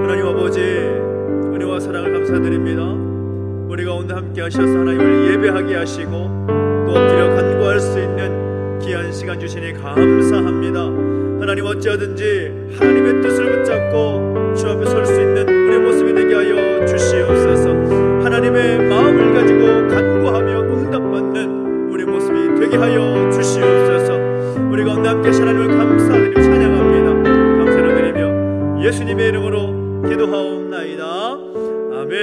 하나님 아버지, 은혜와 사랑을 감사드립니다. 우리 가운데 함께 하셔서 하나님을 예배하게 하시고 또 엎드려 간구할 수 있는 귀한 시간 주시니 감사합니다. 하나님, 어찌하든지 하나님의 뜻을 붙잡고 주 앞에 설 수 있는 우리의 모습이 되게 하여 주시옵소서. 하나님의 마음을 가지고 간구하며 응답받는 우리의 모습이 되게 하여 주시옵소서. 우리 가운데 함께 하나님을 감사드리며 찬양합니다. 감사를 드리며 예수님의 이름으로 기도하옵나이다. 아멘.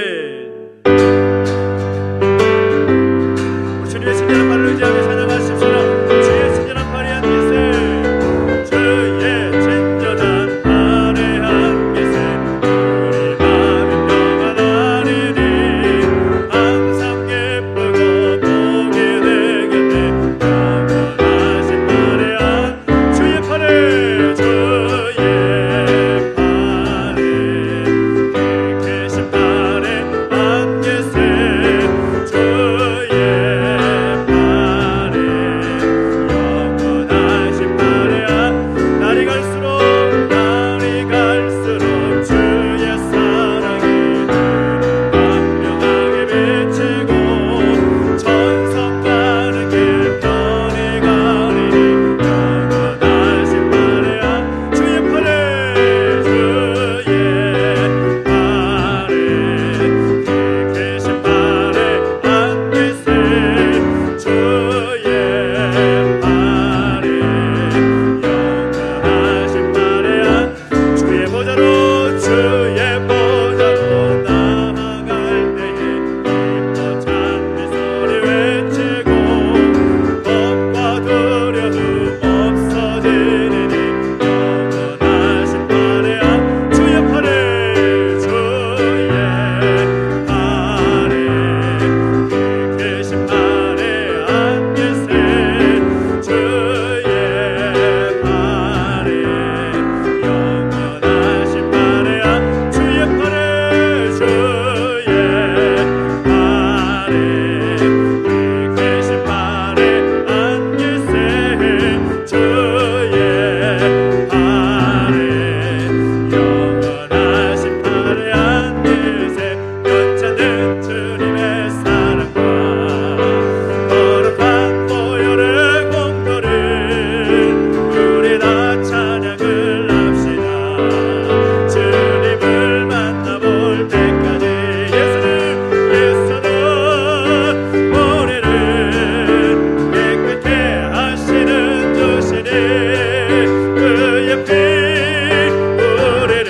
우리 주님의 친절한 발을 의지하며 찬양하십시다. 주의 친절한 발이 한 기세, 주의 친절한 발의 한 기세, 우리 마음이 평안하리니 항상 기쁘고 복이 되겠네. 영원하신 발의 한 주의 팔에, 주의 계신 발의 한 기세, 주의 발에 영원하신 발의 한 날이 갈수록 주의 사랑이 광명하게 비치고 천성 가는 길 편히 가리니 영원하신 발의 한 주의 팔에, 주의 발에 계신 발의 한 기세, 주의 발에 영원하신 발의 한 주의 보좌로, 주의 보좌로 나아갈 때에 기뻐 찬미 소리 외치고 겁과 두려움 없어지리니 영원하신 발의 한 주의 팔에, 주의 발에 계신 발의 한 기세, 주의 발에 영원하신 발의 한 주의 팔에, 주의 발에 계신 발의 한 기세, 주의 발에 영원하신 발의 한 기세. 괜찮은 주님의 사랑과 거룩한 보혈의 공로를 우리 다 찬양을 합시다. 주님을 만나볼 때까지 예수는 우리를 깨끗게 하시는 주시니 그의 피 우리를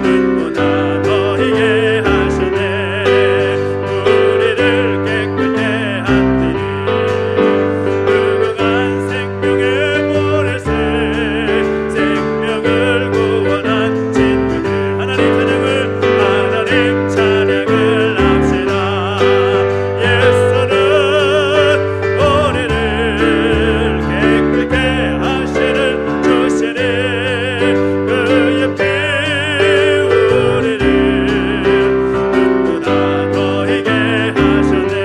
눈보다 더 희게 하시네. 우리를 깨끗게 하시니 무궁한 생명의 보혜세, 생명을 구원한 진리를 하나님 찬양을 합시다. 예수는 우리를 깨끗게 하시는 주시니 그의 피 우리를 눈보다 더 희게 하셨네.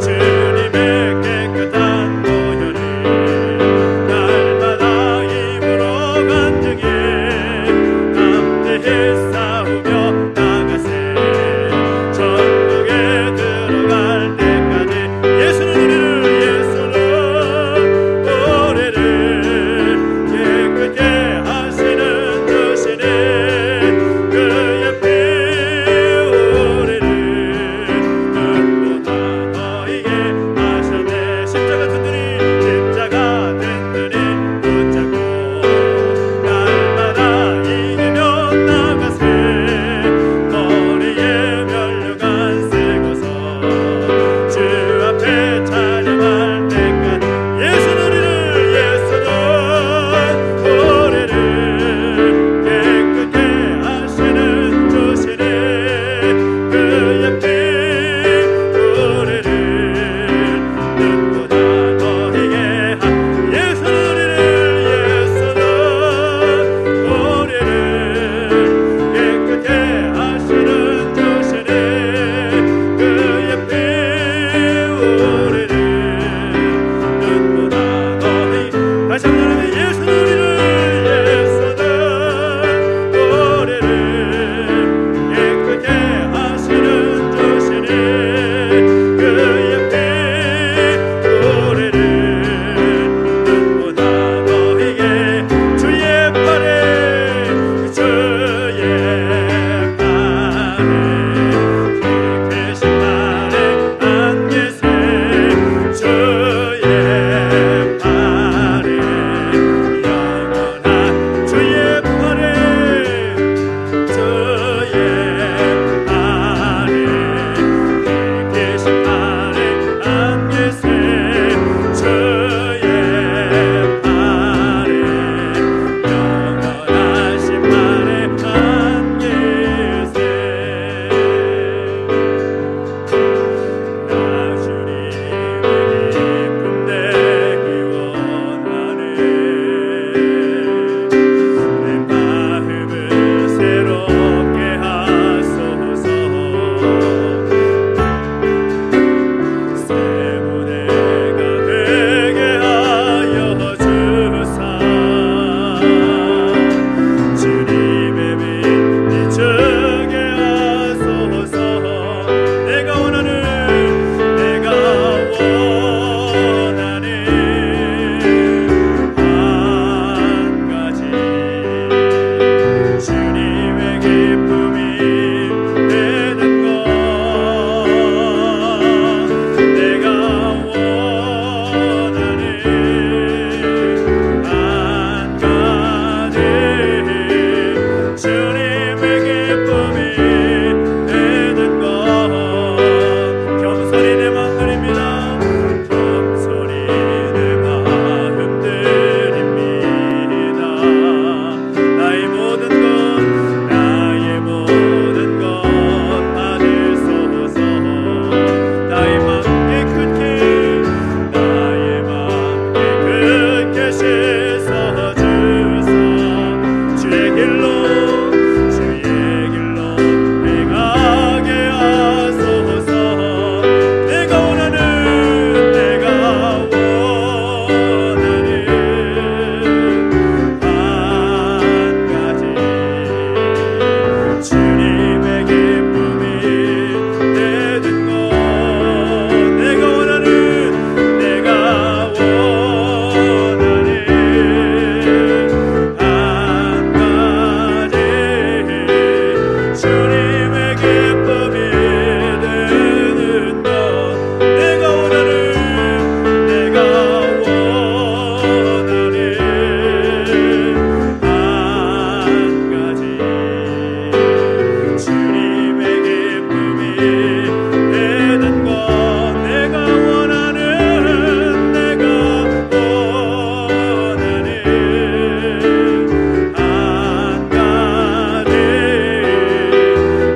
주님의 깨끗한 보혈이 날마다 힘으로 간증해 담대히 싸우며 나가세. 천국에 들어갈 때까지 예수는 우리를 깨끗게 하시는 주시니 그의 피 우리를 눈보다 더 희게 하셨네. 십자가 든든히 붙잡고 날마다 이기며 나가세.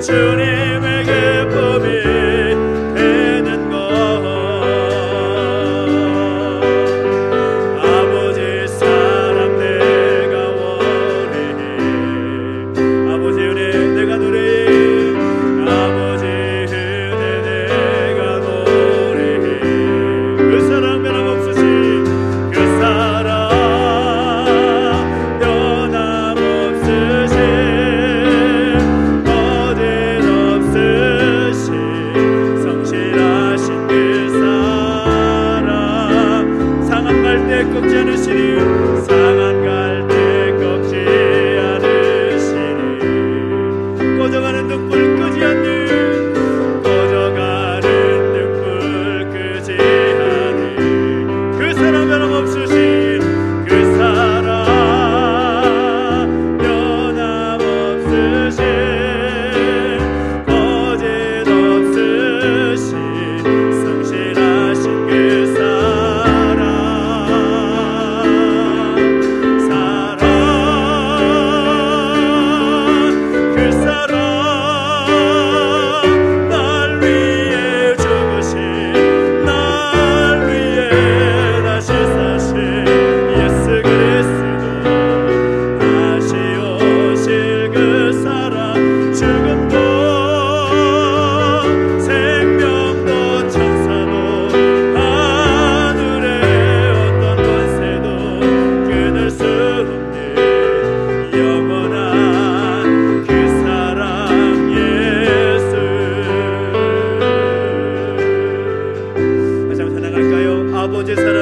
주님의 기쁨이 되는 것. 아버지 사랑 내가 원해. 아버지 은혜 내가 노래해. 아버지 은혜 내가 노래해. 그 사랑 변함없으신 그 사랑 변함없으신 성실하신 그 사랑 상한 갈 때 꺾지 않으시니 상한 갈 때 꺾지 않으시니 꺼져가는 등불 끄지 않는 꺼져가는 등불 끄지 않는 그 사랑 변함없으신 그 사랑 변함없으신 성실하신 그 사랑 그 사랑 날 위해 죽으신 날 위해 다시 사신 예수 그리스도 다시 오실 그 사랑 죽음도 생명도 천사도 하늘의 어떤 권세도 끊을 수 없는 영원한 그 사랑 예수. 다시 한번 찬양할까요? 아버지 사랑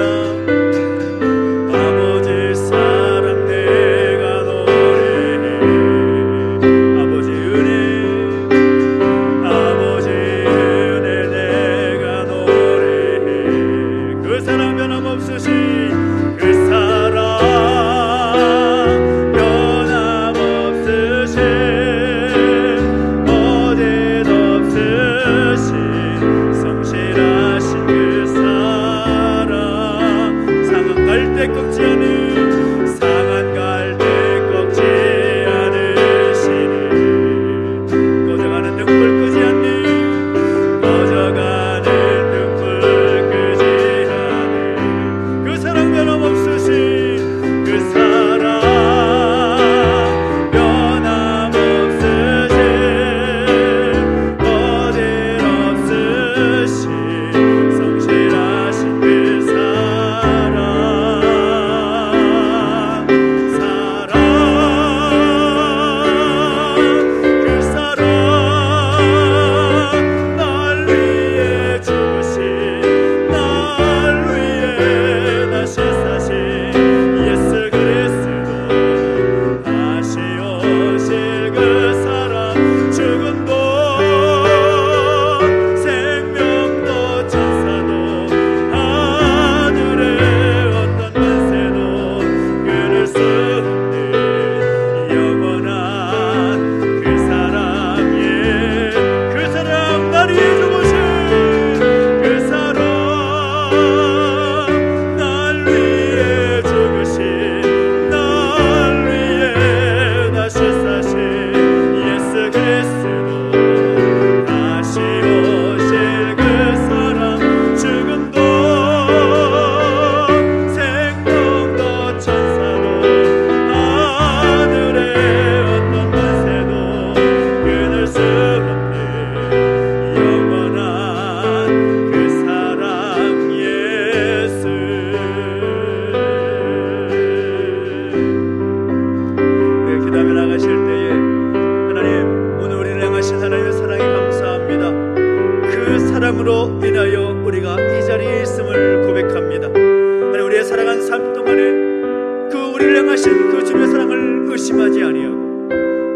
아버지 사랑 내가 노래해. 아버지 은혜 아버지 은혜 내가 노래해. 그 사랑 변함없으신 그 사랑 변함없으신 어제도 없으신 성실하신 그 사랑 상한 갈 때 꺾지 않은 상한 갈 때 꺾지 않으시니 꺼져가는 등불 끄지 않는 꺼져가는 등불 끄지 않는 그 사랑 변함없으신 그 사랑 변함없으신 어딜 없으신 성실하신 그 사랑 그 사랑 날 위해 죽으신 날 위해 다시 사신 예수 그리스도 다시 오실 그 사랑 죽음도 생명도 천사도 하늘의 어떤 권세도 끊을 수 없는 영원한 그 사랑에 그 사랑 날 위해 죽으신 그 사랑 날 위해 죽으신 날 위해 다시 사신 예수 그리스도 다시 오실 그 사랑 죽음도 생명도 천사도 하늘의 어떤 권세도 끊을 수 없는 영원한 그 사랑 예수. 기도하며 나가실 때에 하나님 오늘 우리를 향하신 하나님의 사랑에 감사합니다. 그 사랑으로 인하여 우리가 이 자리에 있음을 고백합니다. 하나님 우리의 살아간 삶 동안에 그 우리를 향하신 그 주님의 사랑을 의심하지 아니하고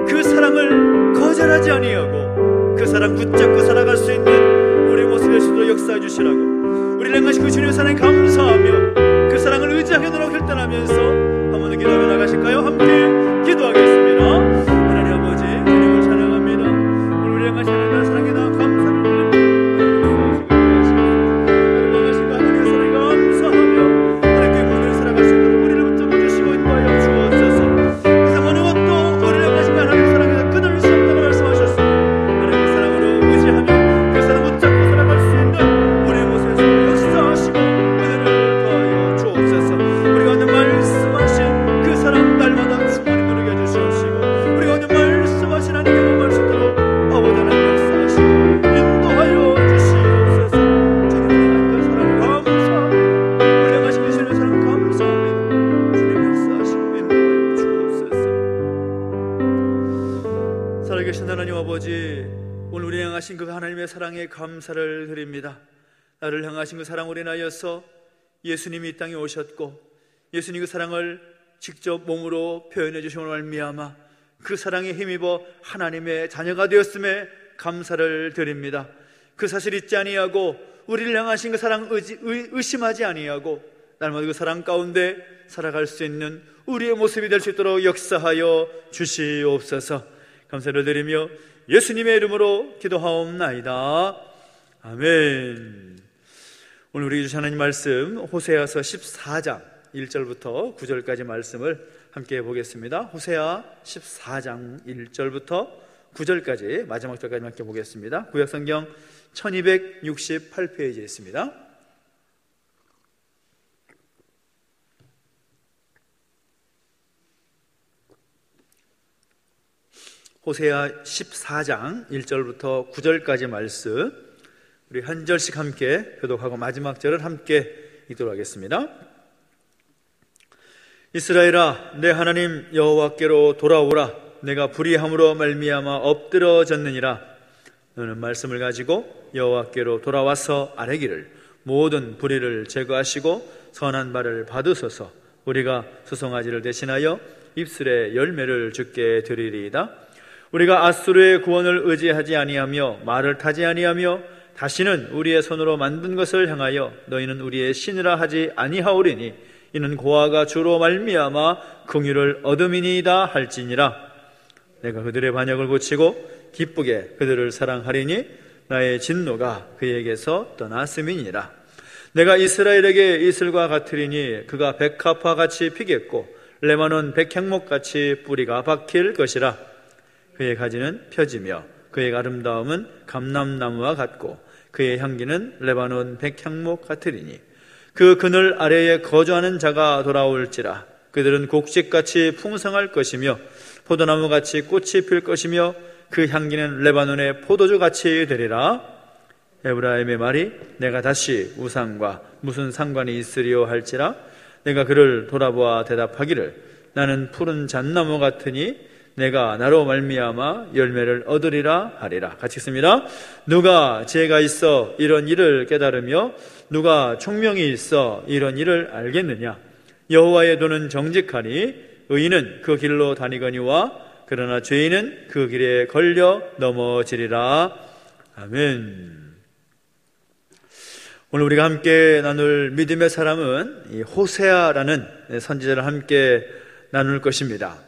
그 사랑을 거절하지 아니하고 그 사랑 붙잡고 살아갈 수 있는 우리 모습의 수도 역사해 주시라고 우리를 향하신 그 주님의 사랑에 감사하며 그 사랑을 의지하게 노력 결단하면서 한번 더 기도하며 나가실까요? 함께 기도하겠습니다. 하나님 아버지 주님을 찬양합니다. 오늘 우리 향하신 하나님의 사랑에 나 감사합니다. 하나님의 사랑에 감사하며 하나님께 모든 살아갈 수 있도록 우리를 붙잡아 주시고 인도하여 주옵소서. 세상 어느 것도 우리를 향하신 하나님의 사랑에 끊을 수 없다고 말씀하셨습니다. 살아계신 하나님 아버지, 오늘 우리 향하신 그 하나님의 사랑에 감사를 드립니다. 나를 향하신 그 사랑으로 인하여서 예수님이 이 땅에 오셨고, 예수님 그 사랑을 직접 몸으로 표현해 주심으로 말미암아 그 사랑에 힘입어 하나님의 자녀가 되었음에 감사를 드립니다. 그 사실 잊지 아니하고 우리를 향하신 그 사랑 의심하지 아니하고 날마다 그 사랑 가운데 살아갈 수 있는 우리의 모습이 될 수 있도록 역사하여 주시옵소서. 감사를 드리며 예수님의 이름으로 기도하옵나이다. 아멘. 오늘 우리 주신 하나님 말씀 호세아서 14장 1절부터 9절까지 말씀을 함께 보겠습니다. 호세아 14장 1절부터 9절까지 마지막 절까지 함께 보겠습니다. 구약성경 1268페이지에 있습니다. 호세아 14장 1절부터 9절까지 말씀 우리 한 절씩 함께 교독하고 마지막 절을 함께 읽도록 하겠습니다. 이스라엘아, 내 하나님 여호와께로 돌아오라. 내가 불의함으로 말미암아 엎드러졌느니라. 너는 말씀을 가지고 여호와께로 돌아와서 아뢰기를 모든 불의를 제거하시고 선한 바를 받으소서. 우리가 수송아지를 대신하여 입술에 열매를 주게 드리리이다. 우리가 아수르의 구원을 의지하지 아니하며 말을 타지 아니하며 다시는 우리의 손으로 만든 것을 향하여 너희는 우리의 신이라 하지 아니하오리니 이는 고아가 주로 말미암아 긍휼을 얻음이니이다 할지니라. 내가 그들의 반역을 고치고 기쁘게 그들을 사랑하리니 나의 진노가 그에게서 떠났음이니라. 내가 이스라엘에게 이슬과 같으리니 그가 백합화 같이 피겠고 레바논 백향목같이 뿌리가 박힐 것이라. 그의 가지는 펴지며 그의 아름다움은 감람나무와 같고 그의 향기는 레바논 백향목 같으리니 그 그늘 아래에 거주하는 자가 돌아올지라. 그들은 곡식같이 풍성할 것이며 포도나무같이 꽃이 필 것이며 그 향기는 레바논의 포도주같이 되리라. 에브라임의 말이 내가 다시 우상과 무슨 상관이 있으리요 할지라. 내가 그를 돌아보아 대답하기를 나는 푸른 잣나무 같으니 내가 나로 말미암아 열매를 얻으리라 하리라. 같이 읽습니다. 누가 지혜가 있어 이런 일을 깨달으며 누가 총명이 있어 이런 일을 알겠느냐. 여호와의 도는 정직하니 의인은 그 길로 다니거니와 그러나 죄인은 그 길에 걸려 넘어지리라. 아멘. 오늘 우리가 함께 나눌 믿음의 사람은 이 호세아라는 선지자를 함께 나눌 것입니다.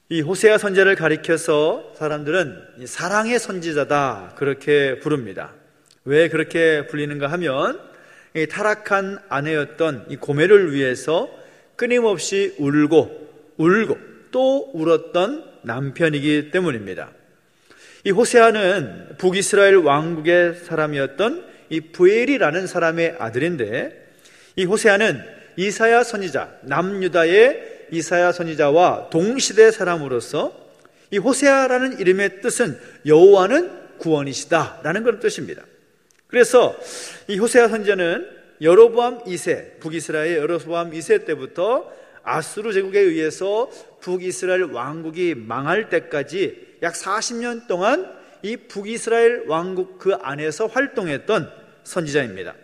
이 호세아 선지자를 가리켜서 사람들은 사랑의 선지자다 그렇게 부릅니다. 왜 그렇게 불리는가 하면 이 타락한 아내였던 이 고멜을 위해서 끊임없이 울고 또 울었던 남편이기 때문입니다. 이 호세아는 북이스라엘 왕국의 사람이었던 이 부엘이라는 사람의 아들인데, 이 호세아는 이사야 선지자, 남유다의 이사야 선지자와 동시대 사람으로서 이 호세아라는 이름의 뜻은 여호와는 구원이시다 라는 그런 뜻입니다. 그래서 이 호세아 선지자는 여로보암 2세, 북이스라엘의 여로보암 2세 때부터 아수르 제국에 의해서 북이스라엘 왕국이 망할 때까지 약 40년 동안 이 북이스라엘 왕국 그 안에서 활동했던 선지자입니다.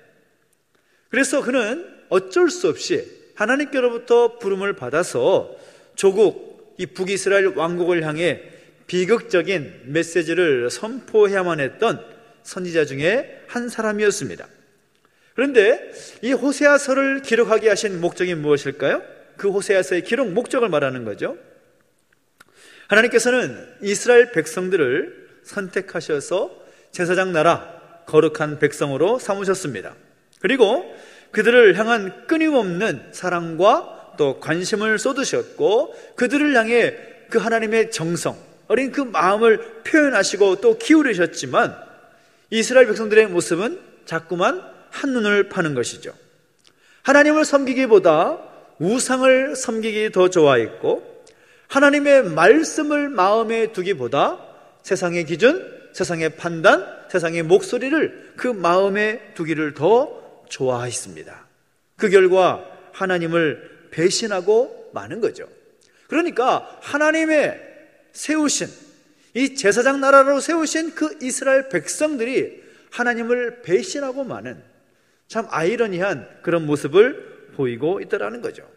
그래서 그는 어쩔 수 없이 하나님께로부터 부름을 받아서 조국 이 북이스라엘 왕국을 향해 비극적인 메시지를 선포해야만 했던 선지자 중에 한 사람이었습니다. 그런데 이 호세아서를 기록하게 하신 목적이 무엇일까요? 그 호세아서의 기록 목적을 말하는 거죠. 하나님께서는 이스라엘 백성들을 선택하셔서 제사장 나라, 거룩한 백성으로 삼으셨습니다. 그리고 그들을 향한 끊임없는 사랑과 또 관심을 쏟으셨고 그들을 향해 그 하나님의 정성, 어린 그 마음을 표현하시고 또 기울이셨지만 이스라엘 백성들의 모습은 자꾸만 한눈을 파는 것이죠. 하나님을 섬기기보다 우상을 섬기기 더 좋아했고 하나님의 말씀을 마음에 두기보다 세상의 기준, 세상의 판단, 세상의 목소리를 그 마음에 두기를 더 좋아했습니다. 그 결과 하나님을 배신하고 마는 거죠. 그러니까 하나님의 세우신 이 제사장 나라로 세우신 그 이스라엘 백성들이 하나님을 배신하고 마는 참 아이러니한 그런 모습을 보이고 있다라는 거죠.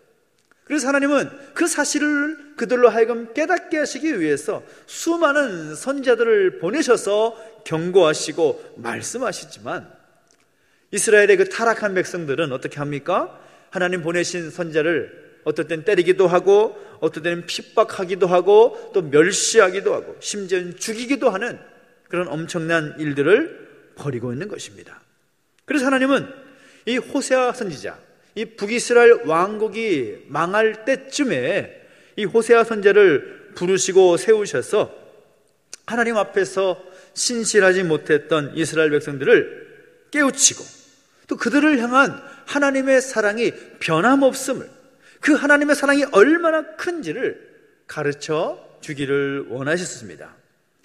그래서 하나님은 그 사실을 그들로 하여금 깨닫게 하시기 위해서 수많은 선지자들을 보내셔서 경고하시고 말씀하시지만, 이스라엘의 그 타락한 백성들은 어떻게 합니까? 하나님 보내신 선지자를 어떨 땐 때리기도 하고, 어떨 때는 핍박하기도 하고, 또 멸시하기도 하고, 심지어는 죽이기도 하는 그런 엄청난 일들을 벌이고 있는 것입니다. 그래서 하나님은 이 호세아 선지자, 이 북이스라엘 왕국이 망할 때쯤에 이 호세아 선지자를 부르시고 세우셔서 하나님 앞에서 신실하지 못했던 이스라엘 백성들을 깨우치고, 또 그들을 향한 하나님의 사랑이 변함없음을, 그 하나님의 사랑이 얼마나 큰지를 가르쳐 주기를 원하셨습니다.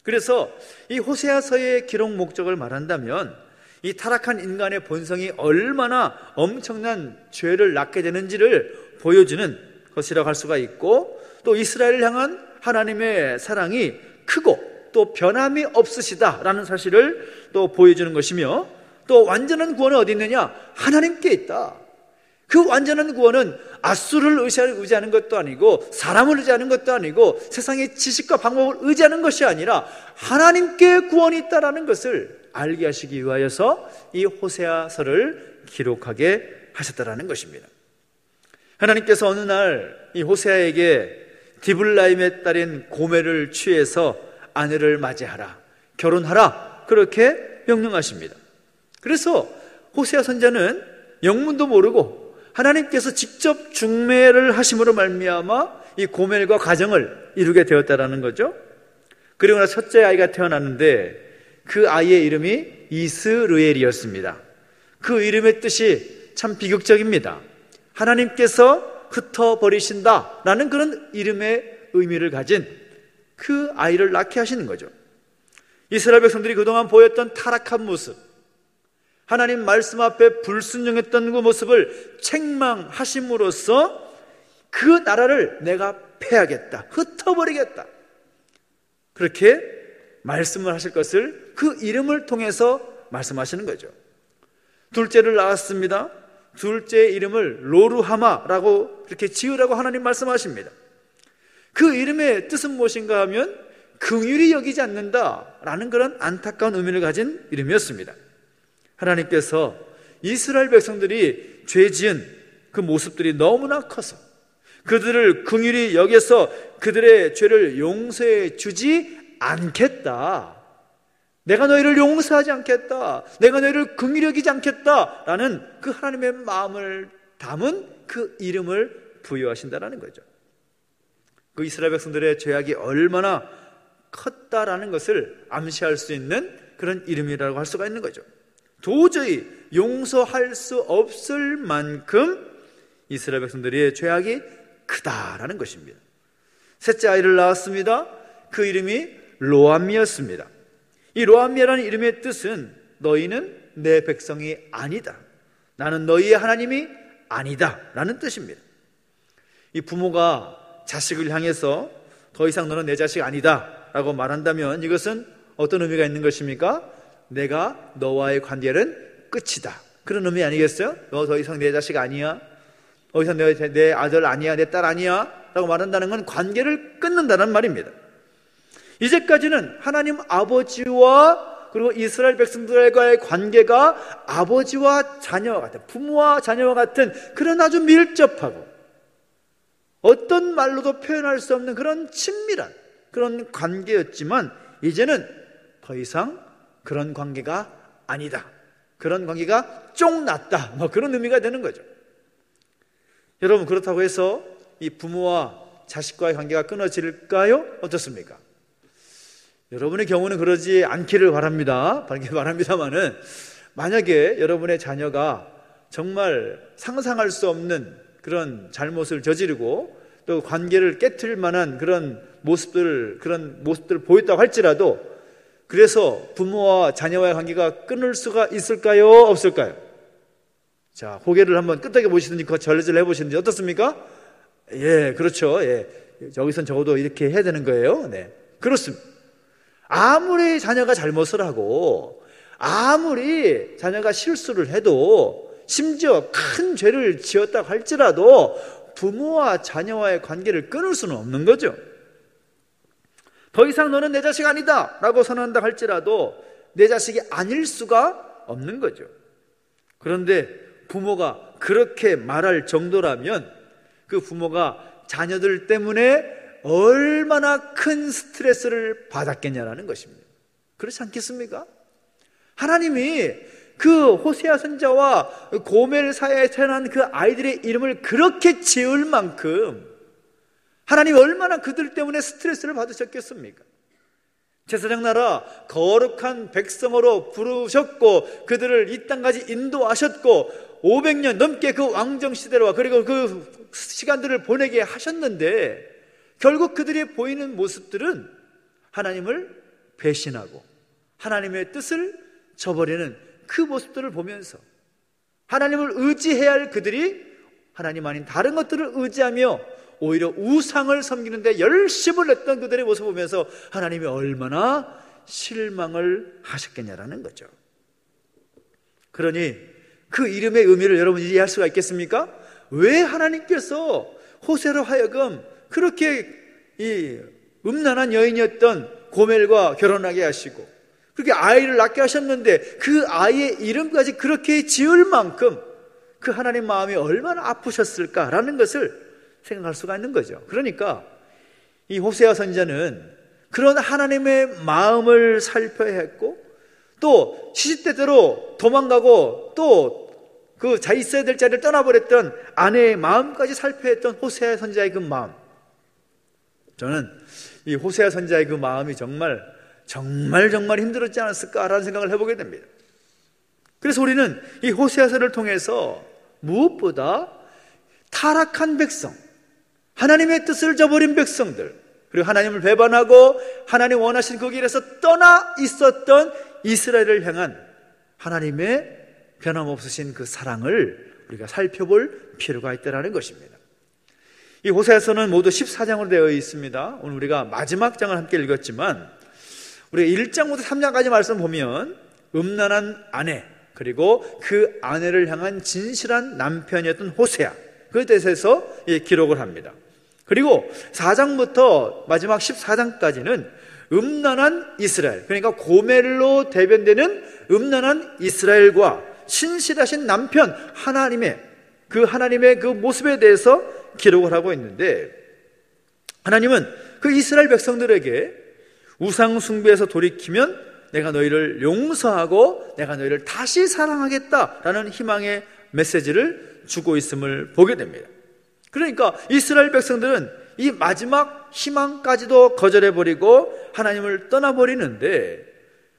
그래서 이 호세아서의 기록 목적을 말한다면, 이 타락한 인간의 본성이 얼마나 엄청난 죄를 낳게 되는지를 보여주는 것이라고 할 수가 있고, 또 이스라엘을 향한 하나님의 사랑이 크고 또 변함이 없으시다라는 사실을 또 보여주는 것이며, 또 완전한 구원은 어디 있느냐? 하나님께 있다. 그 완전한 구원은 앗수를 의지하는 것도 아니고, 사람을 의지하는 것도 아니고, 세상의 지식과 방법을 의지하는 것이 아니라 하나님께 구원이 있다라는 것을 알게 하시기 위하여서 이 호세아서를 기록하게 하셨다라는 것입니다. 하나님께서 어느 날 이 호세아에게 디블라임의 딸인 고멜을 취해서 아내를 맞이하라, 결혼하라, 그렇게 명령하십니다. 그래서 호세아 선지자는 영문도 모르고 하나님께서 직접 중매를 하심으로 말미암아 이 고멜과 가정을 이루게 되었다라는 거죠. 그리고 나서 첫째 아이가 태어났는데 그 아이의 이름이 이스르엘이었습니다. 그 이름의 뜻이 참 비극적입니다. 하나님께서 흩어버리신다 라는 그런 이름의 의미를 가진 그 아이를 낳게 하시는 거죠. 이스라엘 백성들이 그동안 보였던 타락한 모습, 하나님 말씀 앞에 불순종했던 그 모습을 책망하심으로써 그 나라를 내가 패하겠다, 흩어버리겠다, 그렇게 말씀을 하실 것을 그 이름을 통해서 말씀하시는 거죠. 둘째를 낳았습니다. 둘째의 이름을 로루하마라고 이렇게 지으라고 하나님 말씀하십니다. 그 이름의 뜻은 무엇인가 하면 긍휼히 여기지 않는다라는 그런 안타까운 의미를 가진 이름이었습니다. 하나님께서 이스라엘 백성들이 죄 지은 그 모습들이 너무나 커서 그들을 긍휼히 여겨서 그들의 죄를 용서해 주지 않겠다, 내가 너희를 용서하지 않겠다, 내가 너희를 긍휼히 여기지 않겠다라는 그 하나님의 마음을 담은 그 이름을 부여하신다라는 거죠. 그 이스라엘 백성들의 죄악이 얼마나 컸다라는 것을 암시할 수 있는 그런 이름이라고 할 수가 있는 거죠. 도저히 용서할 수 없을 만큼 이스라엘 백성들의 죄악이 크다라는 것입니다. 셋째 아이를 낳았습니다. 그 이름이 로암미였습니다. 이 로암미라는 이름의 뜻은 너희는 내 백성이 아니다, 나는 너희의 하나님이 아니다 라는 뜻입니다. 이 부모가 자식을 향해서 더 이상 너는 내 자식 아니다 라고 말한다면 이것은 어떤 의미가 있는 것입니까? 내가 너와의 관계는 끝이다, 그런 의미 아니겠어요? 너 더 이상 내 자식 아니야, 더 이상 내 아들 아니야, 내 딸 아니야 라고 말한다는 건 관계를 끊는다는 말입니다. 이제까지는 하나님 아버지와 그리고 이스라엘 백성들과의 관계가 아버지와 자녀와 같은, 부모와 자녀와 같은 그런 아주 밀접하고 어떤 말로도 표현할 수 없는 그런 친밀한 그런 관계였지만, 이제는 더 이상 그런 관계가 아니다, 그런 관계가 쫑났다, 그런 의미가 되는 거죠. 여러분, 그렇다고 해서 이 부모와 자식과의 관계가 끊어질까요? 어떻습니까? 여러분의 경우는 그러지 않기를 바랍니다만은 만약에 여러분의 자녀가 정말 상상할 수 없는 그런 잘못을 저지르고 또 관계를 깨트릴 만한 그런 모습들을 보였다고 할지라도, 그래서 부모와 자녀와의 관계가 끊을 수가 있을까요? 없을까요? 자, 고개를 한번 끄덕여 보시든지 절레절레 해보시든지 어떻습니까? 예, 그렇죠. 예, 여기선 적어도 이렇게 해야 되는 거예요. 네, 그렇습니다. 아무리 자녀가 잘못을 하고 아무리 자녀가 실수를 해도 심지어 큰 죄를 지었다고 할지라도 부모와 자녀와의 관계를 끊을 수는 없는 거죠. 더 이상 너는 내 자식 아니다 라고 선언한다 할지라도 내 자식이 아닐 수가 없는 거죠. 그런데 부모가 그렇게 말할 정도라면 그 부모가 자녀들 때문에 얼마나 큰 스트레스를 받았겠냐라는 것입니다. 그렇지 않겠습니까? 하나님이 그 호세아 선지자와 고멜 사이에 태어난 그 아이들의 이름을 그렇게 지을 만큼 하나님이 얼마나 그들 때문에 스트레스를 받으셨겠습니까? 제사장 나라 거룩한 백성으로 부르셨고 그들을 이 땅까지 인도하셨고 500년 넘게 그 왕정 시대와 그리고 그 시간들을 보내게 하셨는데 결국 그들이 보이는 모습들은 하나님을 배신하고 하나님의 뜻을 저버리는 그 모습들을 보면서 하나님을 의지해야 할 그들이 하나님 아닌 다른 것들을 의지하며 오히려 우상을 섬기는데 열심을 냈던 그들의 모습을 보면서 하나님이 얼마나 실망을 하셨겠냐라는 거죠. 그러니 그 이름의 의미를 여러분이 이해할 수가 있겠습니까? 왜 하나님께서 호세로 하여금 그렇게 이 음란한 여인이었던 고멜과 결혼하게 하시고 그렇게 아이를 낳게 하셨는데 그 아이의 이름까지 그렇게 지을 만큼 그 하나님 마음이 얼마나 아프셨을까라는 것을 생각할 수가 있는 거죠. 그러니까 이 호세아 선지자는 그런 하나님의 마음을 살펴야 했고 또 시집대대로 도망가고 또 그 자 있어야 될 자리를 떠나버렸던 아내의 마음까지 살펴야 했던 호세아 선지자의 그 마음, 저는 이 호세아 선지자의 그 마음이 정말 힘들었지 않았을까라는 생각을 해보게 됩니다. 그래서 우리는 이 호세아서를 통해서 무엇보다 타락한 백성, 하나님의 뜻을 저버린 백성들, 그리고 하나님을 배반하고 하나님 원하신 그 길에서 떠나 있었던 이스라엘을 향한 하나님의 변함없으신 그 사랑을 우리가 살펴볼 필요가 있다는 것입니다. 이 호세아서는 모두 14장으로 되어 있습니다. 오늘 우리가 마지막 장을 함께 읽었지만 우리가 1장부터 3장까지 말씀 보면 음란한 아내 그리고 그 아내를 향한 진실한 남편이었던 호세아, 그에 대해서 기록을 합니다. 그리고 4장부터 마지막 14장까지는 음란한 이스라엘, 그러니까 고멜로 대변되는 음란한 이스라엘과 신실하신 남편 하나님의 그 모습에 대해서 기록을 하고 있는데, 하나님은 그 이스라엘 백성들에게 우상 숭배에서 돌이키면 내가 너희를 용서하고 내가 너희를 다시 사랑하겠다라는 희망의 메시지를 주고 있음을 보게 됩니다. 그러니까 이스라엘 백성들은 이 마지막 희망까지도 거절해버리고 하나님을 떠나버리는데,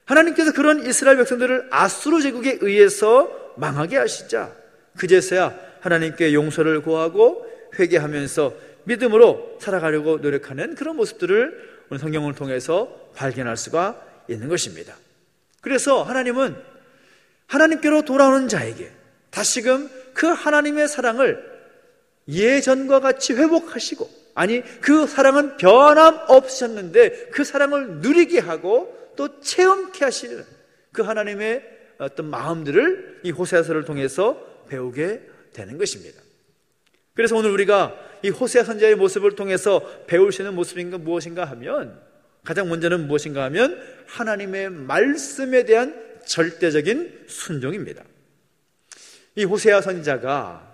하나님께서 그런 이스라엘 백성들을 아수르 제국에 의해서 망하게 하시자 그제서야 하나님께 용서를 구하고 회개하면서 믿음으로 살아가려고 노력하는 그런 모습들을 오늘 성경을 통해서 발견할 수가 있는 것입니다. 그래서 하나님은 하나님께로 돌아오는 자에게 다시금 그 하나님의 사랑을 예전과 같이 회복하시고, 아니 그 사랑은 변함없으셨는데 그 사랑을 누리게 하고 또 체험케 하시는 그 하나님의 어떤 마음들을 이 호세아서를 통해서 배우게 되는 것입니다. 그래서 오늘 우리가 이 호세아 선지자의 모습을 통해서 배울 수 있는 모습인가 무엇인가 하면, 가장 먼저는 무엇인가 하면 하나님의 말씀에 대한 절대적인 순종입니다. 이 호세아 선지자가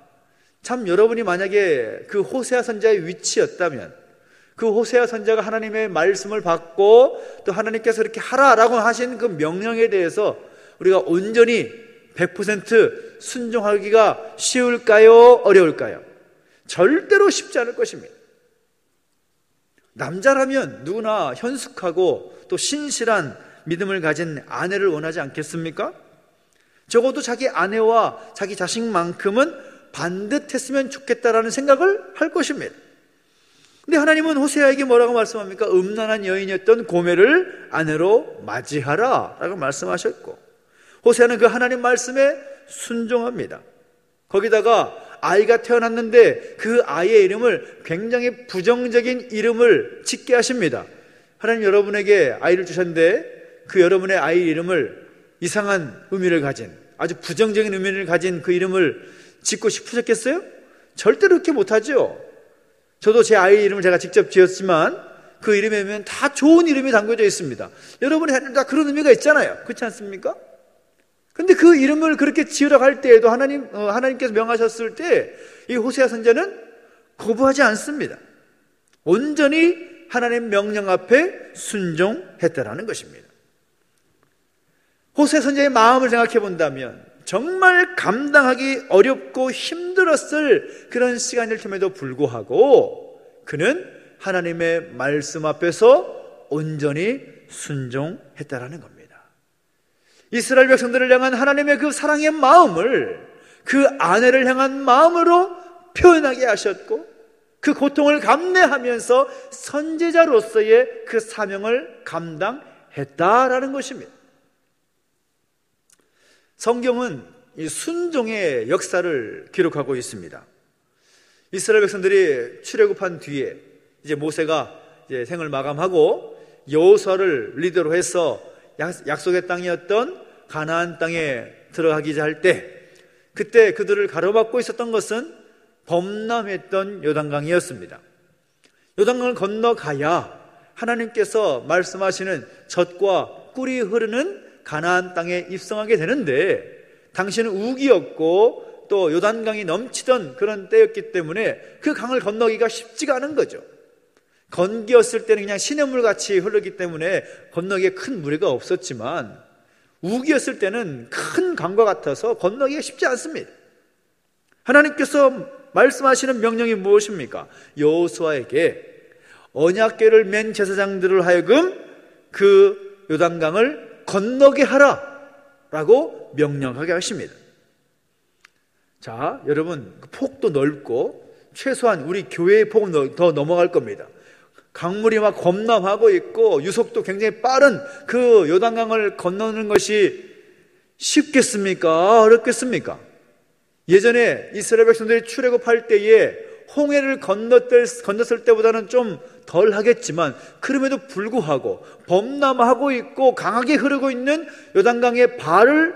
참, 여러분이 만약에 그 호세아 선지자의 위치였다면, 그 호세아 선지자가 하나님의 말씀을 받고 또 하나님께서 이렇게 하라라고 하신 그 명령에 대해서 우리가 온전히 100% 순종하기가 쉬울까요? 어려울까요? 절대로 쉽지 않을 것입니다. 남자라면 누구나 현숙하고 또 신실한 믿음을 가진 아내를 원하지 않겠습니까? 적어도 자기 아내와 자기 자식만큼은 반듯했으면 좋겠다라는 생각을 할 것입니다. 근데 하나님은 호세아에게 뭐라고 말씀합니까? 음란한 여인이었던 고멜을 아내로 맞이하라 라고 말씀하셨고, 호세아는 그 하나님 말씀에 순종합니다. 거기다가 아이가 태어났는데 그 아이의 이름을 굉장히 부정적인 이름을 짓게 하십니다. 하나님 여러분에게 아이를 주셨는데 그 여러분의 아이 이름을 이상한 의미를 가진, 아주 부정적인 의미를 가진 그 이름을 짓고 싶으셨겠어요? 절대로 그렇게 못하죠. 저도 제 아이 이름을 제가 직접 지었지만 그 이름에 보면 다 좋은 이름이 담겨져 있습니다. 여러분의 하나님 다 그런 의미가 있잖아요. 그렇지 않습니까? 근데 그 이름을 그렇게 지으라고 할 때에도 하나님께서 명하셨을 때 이 호세아 선지자는 거부하지 않습니다. 온전히 하나님 명령 앞에 순종했다라는 것입니다. 호세아 선지자의 마음을 생각해 본다면 정말 감당하기 어렵고 힘들었을 그런 시간일 틈에도 불구하고 그는 하나님의 말씀 앞에서 온전히 순종했다라는 겁니다. 이스라엘 백성들을 향한 하나님의 그 사랑의 마음을 그 아내를 향한 마음으로 표현하게 하셨고 그 고통을 감내하면서 선지자로서의 그 사명을 감당했다라는 것입니다. 성경은 이 순종의 역사를 기록하고 있습니다. 이스라엘 백성들이 출애굽한 뒤에 이제 모세가 이제 생을 마감하고 여호수아를 리더로 해서 약속의 땅이었던 가나안 땅에 들어가기 할 때 그때 그들을 가로막고 있었던 것은 범람했던 요단강이었습니다. 요단강을 건너가야 하나님께서 말씀하시는 젖과 꿀이 흐르는 가나안 땅에 입성하게 되는데 당시는 우기였고 또 요단강이 넘치던 그런 때였기 때문에 그 강을 건너기가 쉽지가 않은 거죠. 건기였을 때는 그냥 시냇물 같이 흐르기 때문에 건너기에 큰 무리가 없었지만 우기였을 때는 큰 강과 같아서 건너기가 쉽지 않습니다. 하나님께서 말씀하시는 명령이 무엇입니까? 여호수아에게 언약궤를 맨 제사장들을 하여금 그 요단강을 건너게 하라 라고 명령하게 하십니다. 자, 여러분 폭도 넓고 최소한 우리 교회의 폭은 더 넘어갈 겁니다. 강물이 막 범람하고 있고 유속도 굉장히 빠른 그 요단강을 건너는 것이 쉽겠습니까? 어렵겠습니까? 예전에 이스라엘 백성들이 출애굽할 때에 홍해를 건넜을 때보다는 좀 덜 하겠지만 그럼에도 불구하고 범람하고 있고 강하게 흐르고 있는 요단강에 발을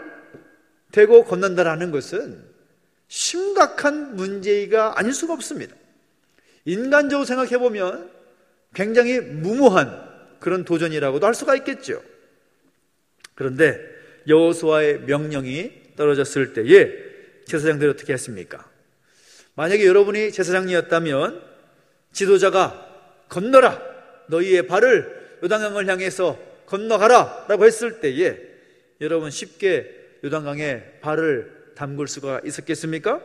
대고 건넌다라는 것은 심각한 문제가 아닐 수가 없습니다. 인간적으로 생각해 보면 굉장히 무모한 그런 도전이라고도 할 수가 있겠죠. 그런데 여호수아의 명령이 떨어졌을 때에 제사장들이 어떻게 했습니까? 만약에 여러분이 제사장이었다면 지도자가 건너라, 너희의 발을 요단강을 향해서 건너가라 라고 했을 때에 여러분 쉽게 요단강에 발을 담글 수가 있었겠습니까?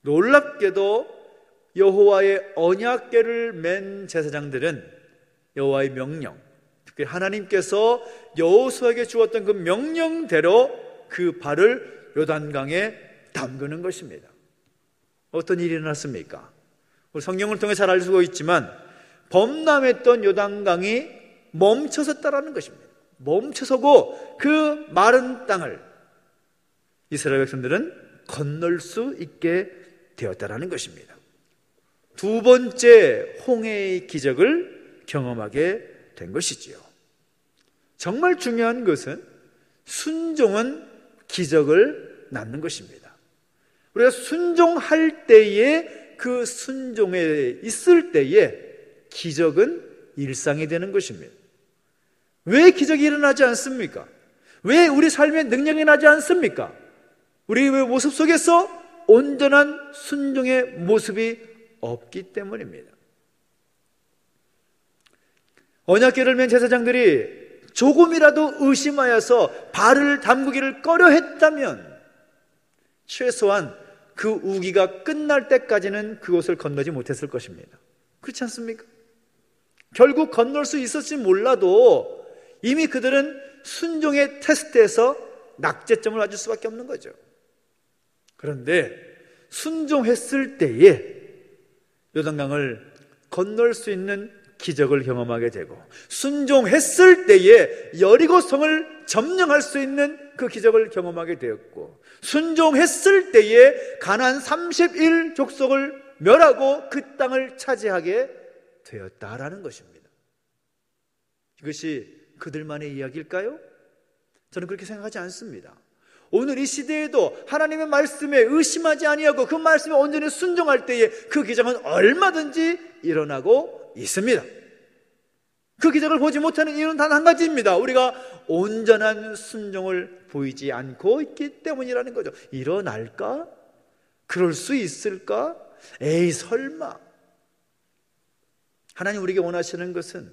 놀랍게도 여호와의 언약궤를 맨 제사장들은 여호와의 명령, 특히 하나님께서 여호수아에게 주었던 그 명령대로 그 발을 요단강에 담그는 것입니다. 어떤 일이 일어났습니까? 우리 성경을 통해 잘 알 수가 있지만 범람했던 요단강이 멈춰섰다라는 것입니다. 멈춰서고 그 마른 땅을 이스라엘 백성들은 건널 수 있게 되었다라는 것입니다. 두 번째 홍해의 기적을 경험하게 된 것이지요. 정말 중요한 것은 순종은 기적을 낳는 것입니다. 우리가 순종할 때에 그 순종에 있을 때에 기적은 일상이 되는 것입니다. 왜 기적이 일어나지 않습니까? 왜 우리 삶에 능력이 나지 않습니까? 우리 모습 속에서 온전한 순종의 모습이 없기 때문입니다. 언약궤를 맨 제사장들이 조금이라도 의심하여서 발을 담그기를 꺼려했다면 최소한 그 우기가 끝날 때까지는 그곳을 건너지 못했을 것입니다. 그렇지 않습니까? 결국 건널 수 있었지 몰라도 이미 그들은 순종의 테스트에서 낙제점을 맞을 수밖에 없는 거죠. 그런데 순종했을 때에 요단강을 건널 수 있는 기적을 경험하게 되고 순종했을 때에 여리고성을 점령할 수 있는 그 기적을 경험하게 되었고 순종했을 때에 가나안 31족속을 멸하고 그 땅을 차지하게 되었다라는 것입니다. 이것이 그들만의 이야기일까요? 저는 그렇게 생각하지 않습니다. 오늘 이 시대에도 하나님의 말씀에 의심하지 아니하고 그 말씀에 온전히 순종할 때에 그 기적은 얼마든지 일어나고 있습니다. 그 기적을 보지 못하는 이유는 단 한 가지입니다. 우리가 온전한 순종을 보이지 않고 있기 때문이라는 거죠. 일어날까? 그럴 수 있을까? 에이, 설마. 하나님 우리에게 원하시는 것은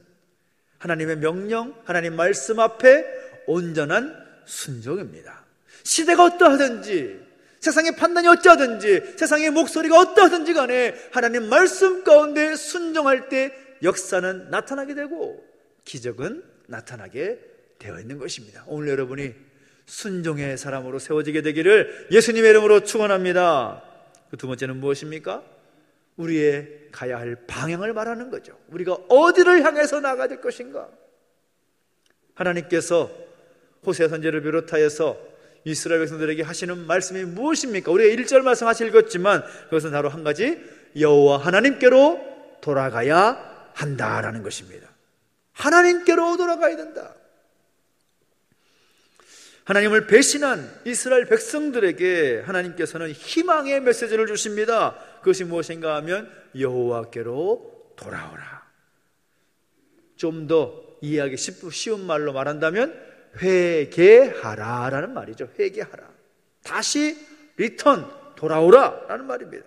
하나님의 명령, 하나님 말씀 앞에 온전한 순종입니다. 시대가 어떠하든지, 세상의 판단이 어떠하든지, 세상의 목소리가 어떠하든지 간에 하나님 말씀 가운데 순종할 때 역사는 나타나게 되고 기적은 나타나게 되어 있는 것입니다. 오늘 여러분이 순종의 사람으로 세워지게 되기를 예수님의 이름으로 축원합니다. 그 두 번째는 무엇입니까? 우리의 가야 할 방향을 말하는 거죠. 우리가 어디를 향해서 나가야 될 것인가? 하나님께서 호세아 선지자를 비롯하여서 이스라엘 백성들에게 하시는 말씀이 무엇입니까? 우리가 1절 말씀 같이 읽었지만 그것은 바로 한 가지, 여호와 하나님께로 돌아가야 한다라는 것입니다. 하나님께로 돌아가야 된다. 하나님을 배신한 이스라엘 백성들에게 하나님께서는 희망의 메시지를 주십니다. 그것이 무엇인가 하면 여호와께로 돌아오라. 좀 더 이해하기 쉬운 말로 말한다면 회개하라 라는 말이죠. 회개하라. 다시 리턴, 돌아오라 라는 말입니다.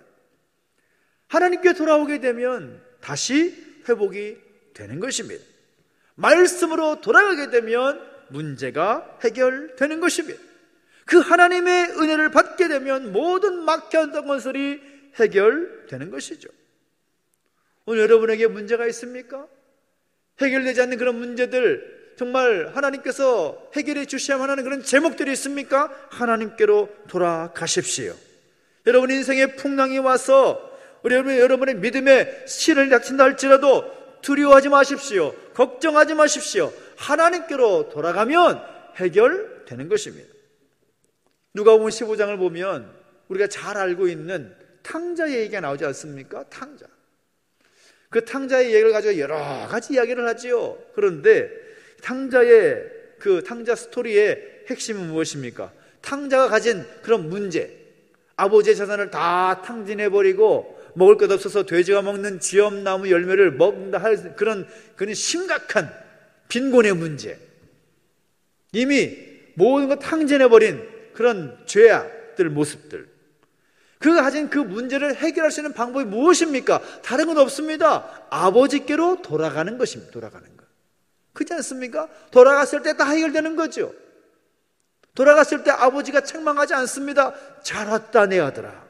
하나님께 돌아오게 되면 다시 회복이 되는 것입니다. 말씀으로 돌아가게 되면 문제가 해결되는 것입니다. 그 하나님의 은혜를 받게 되면 모든 막혀있던 것들이 해결되는 것이죠. 오늘 여러분에게 문제가 있습니까? 해결되지 않는 그런 문제들, 정말 하나님께서 해결해 주셔야만 하는 그런 제목들이 있습니까? 하나님께로 돌아가십시오. 여러분 인생에 풍랑이 와서 여러분의 믿음에 실을 닥친다 할지라도 두려워하지 마십시오. 걱정하지 마십시오. 하나님께로 돌아가면 해결되는 것입니다. 누가복음 15장을 보면 우리가 잘 알고 있는 탕자의 얘기가 나오지 않습니까? 탕자. 그 탕자의 얘기를 가지고 여러 가지 이야기를 하지요. 그런데 탕자의 그 탕자 스토리의 핵심은 무엇입니까? 탕자가 가진 그런 문제, 아버지의 재산을 다 탕진해버리고 먹을 것 없어서 돼지가 먹는 쥐엄나무 열매를 먹는다 할 그런 심각한 빈곤의 문제, 이미 모든 것 탕진해버린 그런 죄악들 모습들, 그가 가진 그 문제를 해결할 수 있는 방법이 무엇입니까? 다른 건 없습니다. 아버지께로 돌아가는 것입니다. 돌아가는 것. 그렇지 않습니까? 돌아갔을 때 다 해결되는 거죠. 돌아갔을 때 아버지가 책망하지 않습니다. 잘 왔다 내 아들아.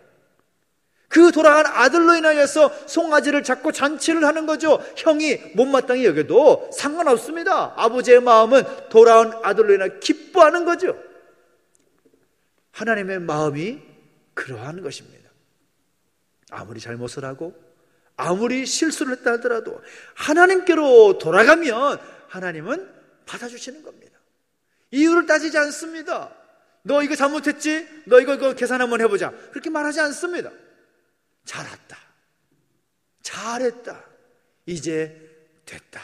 그 돌아간 아들로 인하여서 송아지를 잡고 잔치를 하는 거죠. 형이 못마땅히 여겨도 상관없습니다. 아버지의 마음은 돌아온 아들로 인하여 기뻐하는 거죠. 하나님의 마음이 그러한 것입니다. 아무리 잘못을 하고 아무리 실수를 했다 하더라도 하나님께로 돌아가면 하나님은 받아주시는 겁니다. 이유를 따지지 않습니다. 너 이거 잘못했지? 너 이거 계산 한번 해보자. 그렇게 말하지 않습니다. 잘 왔다. 잘했다. 이제 됐다.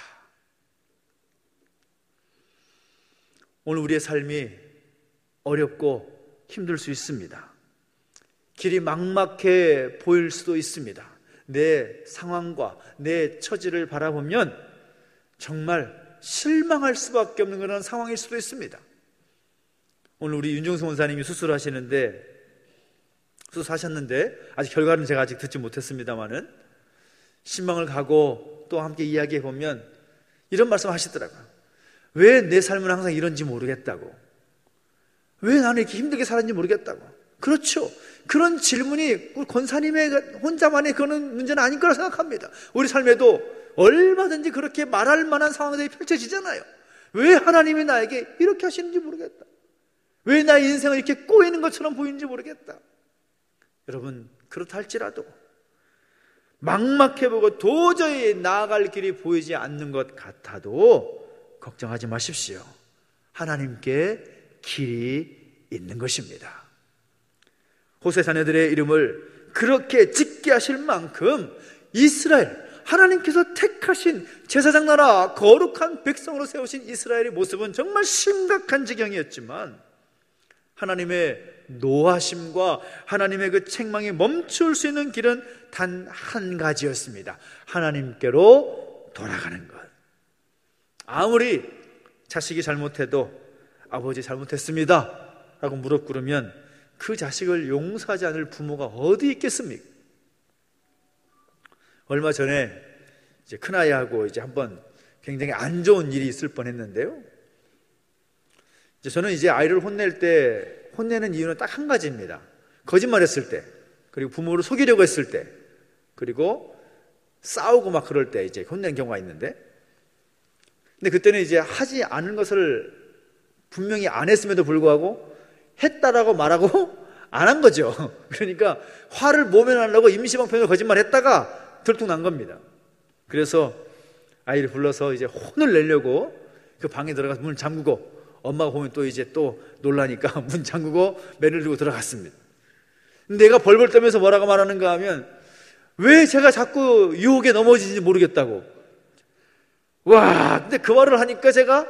오늘 우리의 삶이 어렵고 힘들 수 있습니다. 길이 막막해 보일 수도 있습니다. 내 상황과 내 처지를 바라보면 정말 실망할 수밖에 없는 그런 상황일 수도 있습니다. 오늘 우리 윤종수 원사님이 수술하셨는데 아직 결과는 제가 아직 듣지 못했습니다만은 신방을 가고 또 함께 이야기해 보면 이런 말씀 하시더라고요. 왜 내 삶은 항상 이런지 모르겠다고, 왜 나는 이렇게 힘들게 살았는지 모르겠다고. 그렇죠. 그런 질문이 권사님의 혼자만의 그런 문제는 아닐 거라 생각합니다. 우리 삶에도 얼마든지 그렇게 말할 만한 상황들이 펼쳐지잖아요. 왜 하나님이 나에게 이렇게 하시는지 모르겠다, 왜 나의 인생을 이렇게 꼬이는 것처럼 보이는지 모르겠다. 여러분, 그렇다 할지라도 막막해보고 도저히 나아갈 길이 보이지 않는 것 같아도 걱정하지 마십시오. 하나님께 길이 있는 것입니다. 호세 자녀들의 이름을 그렇게 짙게 하실 만큼 이스라엘, 하나님께서 택하신 제사장 나라 거룩한 백성으로 세우신 이스라엘의 모습은 정말 심각한 지경이었지만 하나님의 노하심과 하나님의 그 책망이 멈출 수 있는 길은 단 한 가지였습니다. 하나님께로 돌아가는 것. 아무리 자식이 잘못해도 아버지 잘못했습니다 라고 무릎 꿇으면 그 자식을 용서하지 않을 부모가 어디 있겠습니까? 얼마 전에 이제 큰아이하고 이제 한번 굉장히 안 좋은 일이 있을 뻔했는데요. 저는 이제 아이를 혼낼 때 혼내는 이유는 딱 한 가지입니다. 거짓말했을 때, 그리고 부모를 속이려고 했을 때, 그리고 싸우고 막 그럴 때 이제 혼내는 경우가 있는데, 근데 그때는 이제 하지 않은 것을 분명히 안 했음에도 불구하고 했다라고 말하고 안 한 거죠. 그러니까 화를 모면하려고 임시방편으로 거짓말했다가 들통난 겁니다. 그래서 아이를 불러서 이제 혼을 내려고 그 방에 들어가서 문을 잠그고, 엄마가 보면 또 이제 또 놀라니까 문 잠그고 맨을 들고 들어갔습니다. 내가 벌벌 떨면서 뭐라고 말하는가 하면, 왜 제가 자꾸 유혹에 넘어지는지 모르겠다고. 와, 근데 그 말을 하니까 제가,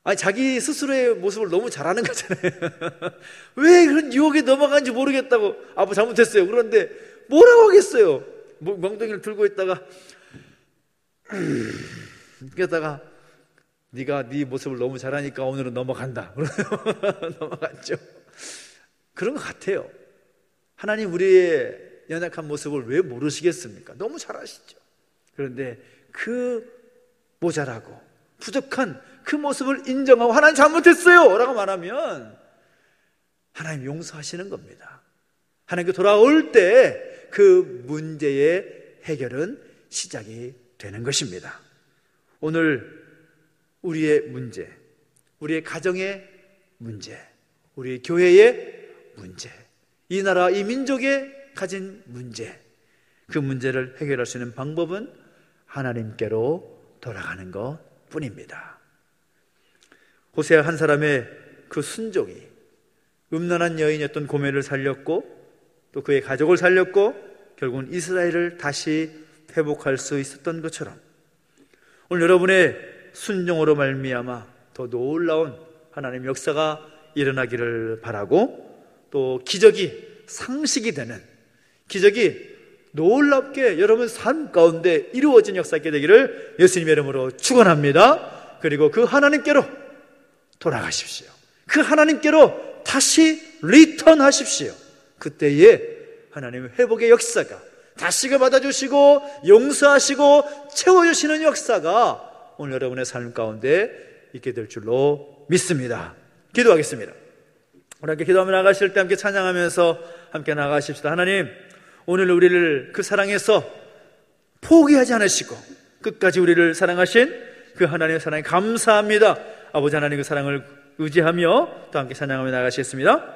아니, 자기 스스로의 모습을 너무 잘하는 거잖아요. 왜 그런 유혹에 넘어가는지 모르겠다고. 아빠 잘못했어요. 그런데 뭐라고 하겠어요? 멍덩이를 들고 있다가 그러다가 네가 네 모습을 너무 잘하니까 오늘은 넘어간다. 넘어갔죠. 그런 것 같아요. 하나님 우리의 연약한 모습을 왜 모르시겠습니까? 너무 잘 아시죠. 그런데 그 모자라고 부족한 그 모습을 인정하고 하나님 잘못했어요 라고 말하면 하나님 용서하시는 겁니다. 하나님께 돌아올 때 그 문제의 해결은 시작이 되는 것입니다. 오늘 우리의 문제, 우리의 가정의 문제, 우리 교회의 문제, 이 나라, 이 민족의 가진 문제, 그 문제를 해결할 수 있는 방법은 하나님께로 돌아가는 것 뿐입니다. 호세아 한 사람의 그 순종이 음란한 여인이었던 고멜을 살렸고 또 그의 가족을 살렸고 결국은 이스라엘을 다시 회복할 수 있었던 것처럼 오늘 여러분의 순종으로 말미암아 더 놀라운 하나님의 역사가 일어나기를 바라고 또 기적이 상식이 되는 기적이 놀랍게 여러분 삶 가운데 이루어진 역사 있게 되기를 예수님의 이름으로 축원합니다. 그리고 그 하나님께로 돌아가십시오. 그 하나님께로 다시 리턴하십시오. 그때에 하나님의 회복의 역사가 다시금 받아주시고 용서하시고 채워주시는 역사가 오늘 여러분의 삶 가운데 있게 될 줄로 믿습니다. 기도하겠습니다. 우리 함께 기도하며 나가실 때 함께 찬양하면서 함께 나가십시다. 하나님, 오늘 우리를 그 사랑에서 포기하지 않으시고 끝까지 우리를 사랑하신 그 하나님의 사랑에 감사합니다. 아버지 하나님 그 사랑을 의지하며 또 함께 찬양하며 나가시겠습니다.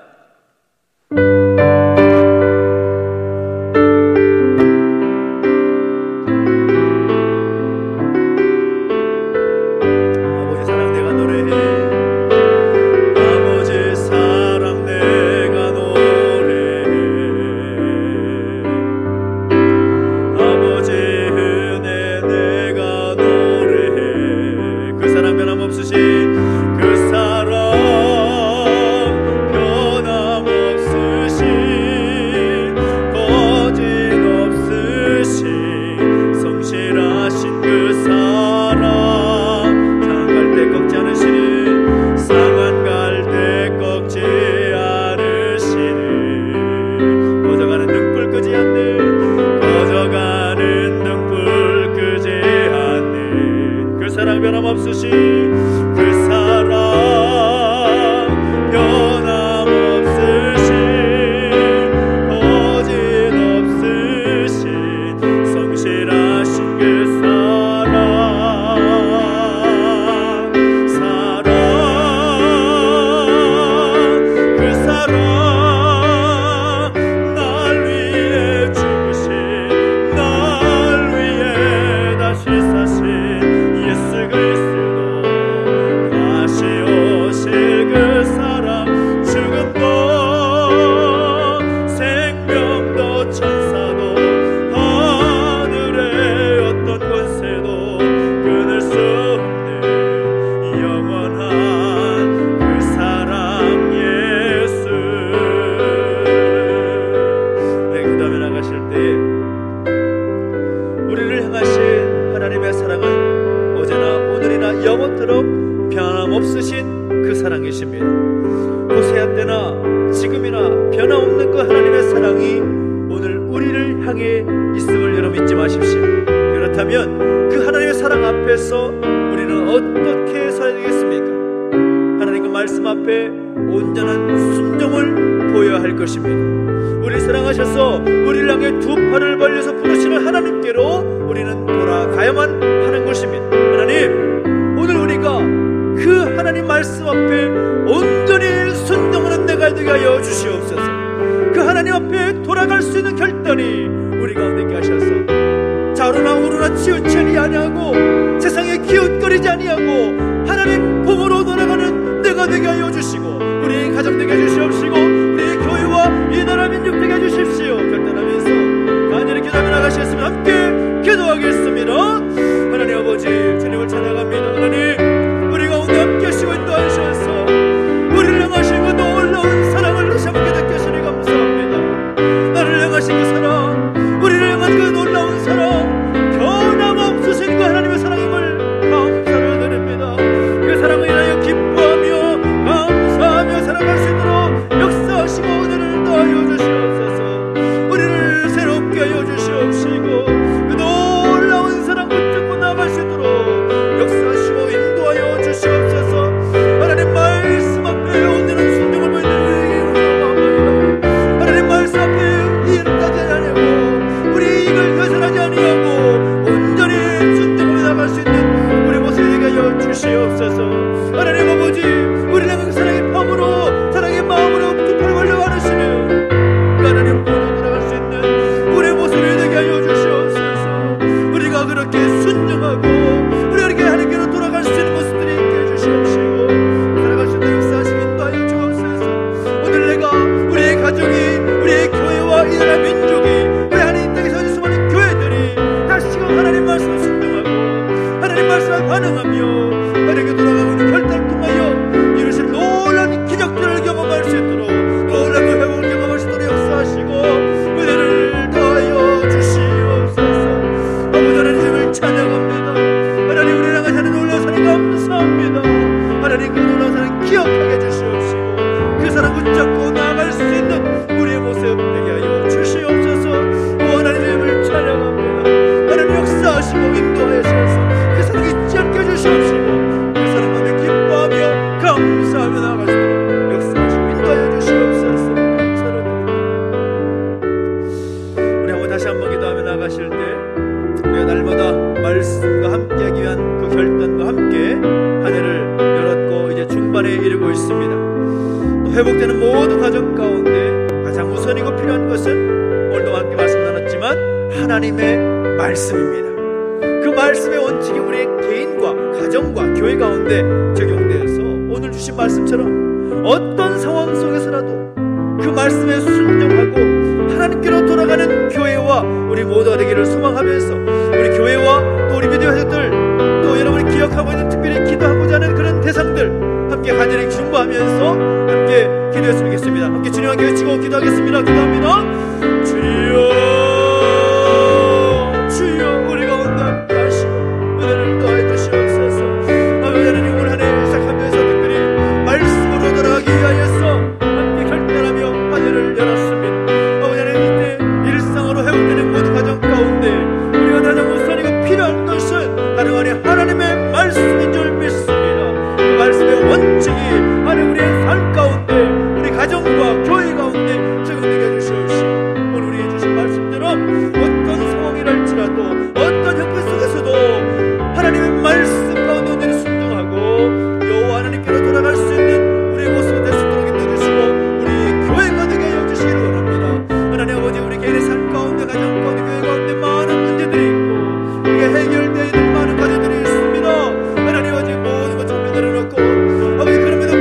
앞에 온전한 순종을 보여야 할 것입니다. 우리 사랑하셔서 우리를 향해 두 팔을 벌려서 부르시는 하나님께로 우리는 돌아가야만 하는 것입니다. 하나님, 오늘 우리가 그 하나님 말씀 앞에 온전히 순종하는 내가 되게 하여 주시옵소서. 그 하나님 앞에 돌아갈 수 있는 결단이 우리 가운데 있게 하셔서 좌로나 우로나 치우치지 아니하고 세상에 기웃거리지 아니하고 하나님 품으로 돌아가는 내가 되게 하여 주시고 우리 가정 되게 해주시옵시고 우리 교회와 이 나라 민족 되게 해주십시오. 결단하면서 간절히 기도하며 나가시겠으면 함께 기도하겠습니다. 하나님 아버지, 주님을 찬양합니다. 하나님, 우리 가운데 함께 하시고 인도하셔서 우리를 향하신 그 놀라운 사랑을 다시 한번 깨닫게 하시니 감사합니다. 나를 향하신 그 사랑, 우리를 향한 그 놀라운 사랑, 변함없으신 그 하나님의 사랑임을 감사를 드립니다. 그 사랑을 인하여 기뻐하며 감사하며 살아갈 수 있도록 역사하시고 은혜를 더하여 주시옵소서. 우리를 새롭게 하여 주시옵시고 그 놀라운 사랑 붙잡고 나갈 수 있도록 역사하시고 인도하여 주시옵소서. 하나님 말씀 앞에 온전한 순종을 보이는 우리에게 하나님 말씀 앞에 이해까지 아니하고 우리 이익을 계산하지 아니하고 온전히 순종으로 나갈 수 있는 우리 모습이 되게 하여 주시옵소서. 하나님 아버지, 우리를 향한 사랑의 팜으로 사랑의 마음으로 두 팔을 벌려 안으시며 하나님 보러 돌아갈 수 있는 우리의 모습이 되게 하여 주시옵소서. 우리가 그렇게 순종하고 우리가 그렇게 하나님께로 돌아갈 수 있는 모습들이 있게 해주시옵시고 살아갈 수 있는 역사하시고 인도하여 주옵소서. 오늘 내가 우리의 가정이 우리의 교회와 이 나라 민족이 우리 하나님 땅에서 수많은 교회들이 다시금 하나님 말씀을 순종하고 하나님 말씀을 반응하며 하나님께 돌아가고 있는 결단을 통하여 이루신 놀라운 기적들을 경험할 수 있도록 놀라운 그 회복을 경험할 수 있도록 역사하시고 은혜를 더하여 주시옵소서. 아버지 하나님을 찬양합니다. 하나님, 우리를 향하신 하나님 놀라운 사랑 감사합니다. 하나님, 그 놀라운 사랑 기억하게 해주시옵시고 그 사랑 붙잡고 나아갈 수 있는 우리의 모습 되게 하여 주시옵소서. 하나님을 찬양합니다. 하나님 역사하시고 인도하여 주셔서 그 사랑 잊지 않게 해주시옵시고 그 사랑 마음에 기뻐하며 감사하며 나아갈 수 있도록 역사하시고 인도하여 주시옵소서. 감사를 드립니다. 우리 한번 다시 한번 기도하며 나아가실 때 우리가 날마다 말씀과 함께하기 위한 그 결단과 함께 한 해를 열었고 이제 중반에 이르고 있습니다. 또 회복되는 모든 가정 가운데 가장 우선이고 필요한 것은 오늘도 함께 말씀 나눴지만 하나님의 말씀입니다. 그 말씀의 원칙이 우리의 개인과 가정과 교회 가운데 적용되어서 오늘 주신 말씀처럼 어떤 상황 속에서라도 그 말씀에 순종하고 하나님께로 돌아가는 교회와 우리 모두가 되기를 소망하면서 우리 교회와 또 우리 믿음의 가족들 또 여러분이 기억하고 있는 특별히 기도하고자 하는 그런 대상들 함께 간절히 중보하면서 함께 기도했으면 좋겠습니다. 함께 주님 함께 외치고 기도하겠습니다. 기도합니다. 주여, 주여, 우리 가운데 함께 하시고 은혜를 더해 주시옵소서. 아버지 하나님, 오늘 한 해 시작하면서 특별히 말씀으로 돌아가기 위하여서 함께 결단하며 한 해를 열었습니다. 아버지 하나님, 이때 일상으로 회복되는 모든 가정 가운데 우리가 가장 우선이고 필요한 것은 다름 아닌 하나님의 말씀인 줄 믿습니다. 그 말씀의 원칙이 하나님 우리의 삶 가운데 우리 가정과 교회 가운데 적용되게 해주시옵시고 오늘 우리에게 주신 말씀대로 어떤 상황이랄지라도 어떤 형편 속에서도 하나님의 말씀 가운데 온전히 순종하고 여호와 하나님께로 돌아갈 수 있는 우리의 모습이 될 수 있도록 인도해주시고 우리 교회가 되게 하여 주시기를 원합니다. 하나님 아버지, 우리 개인의 삶 가운데 가정 가운데 교회 가운데 많은 문제들이 있고 우리가 해결되어 있는 많은 과제들이 있습니다. 하나님 아버지, 모든 것 정면 내려놓고 아버지, 그럼에도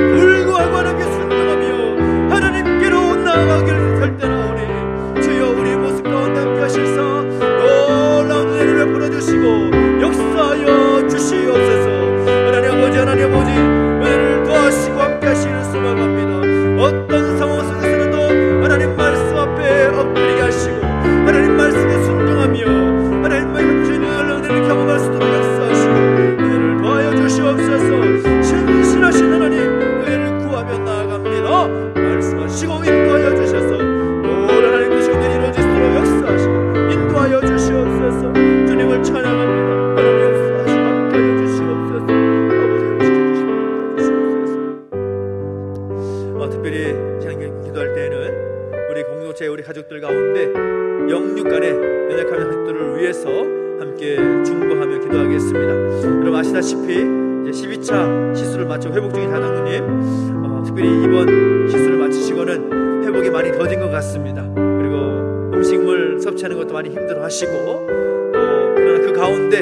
가족들 가운데 영육간의 연약한 가족들을 위해서 함께 중보하며 기도하겠습니다. 여러분 아시다시피 이제 12차 시술을 마쳐 회복 중인 자장로님, 특별히 이번 시술을 마치시고는 회복이 많이 더딘 것 같습니다. 그리고 음식물 섭취하는 것도 많이 힘들어 하시고, 그러나 그 가운데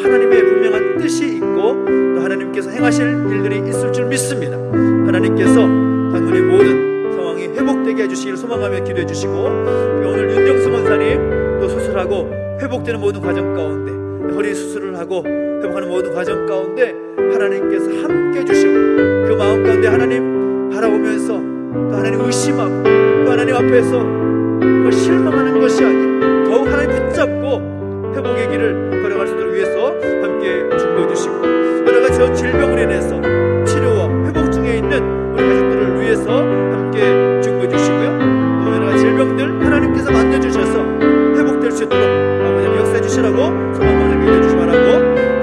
하나님의 분명한 뜻이 있고 또 하나님께서 행하실 일들이 있을 줄 믿습니다. 하나님께서 장로님 모든 상황이 회복되게 해주시기를 소망하며 기도해 주시고, 오늘 윤정수 원사님 또 수술하고 회복되는 모든 과정 가운데, 허리 수술을 하고 회복하는 모든 과정 가운데 하나님께서 함께 해주시고, 그 마음 가운데 하나님 바라보면서 또 하나님 의심하고 또 하나님 앞에서 정말 실망하는 것이 아니라 더욱 하나님 붙잡고 회복의 길을 걸어갈 수 있도록 위해서 함께 중보해 주시고, 여러가지 질병으로 인해서 치료와 회복 중에 있는 우리 가족들을 위해서 함께 중보해 주시고요, 또 여러가지 질병들 하나님께서 만져주셔서 회복될 수 있도록 아버지님 역사해 주시라고 소망을 기도해 주시기 바라고,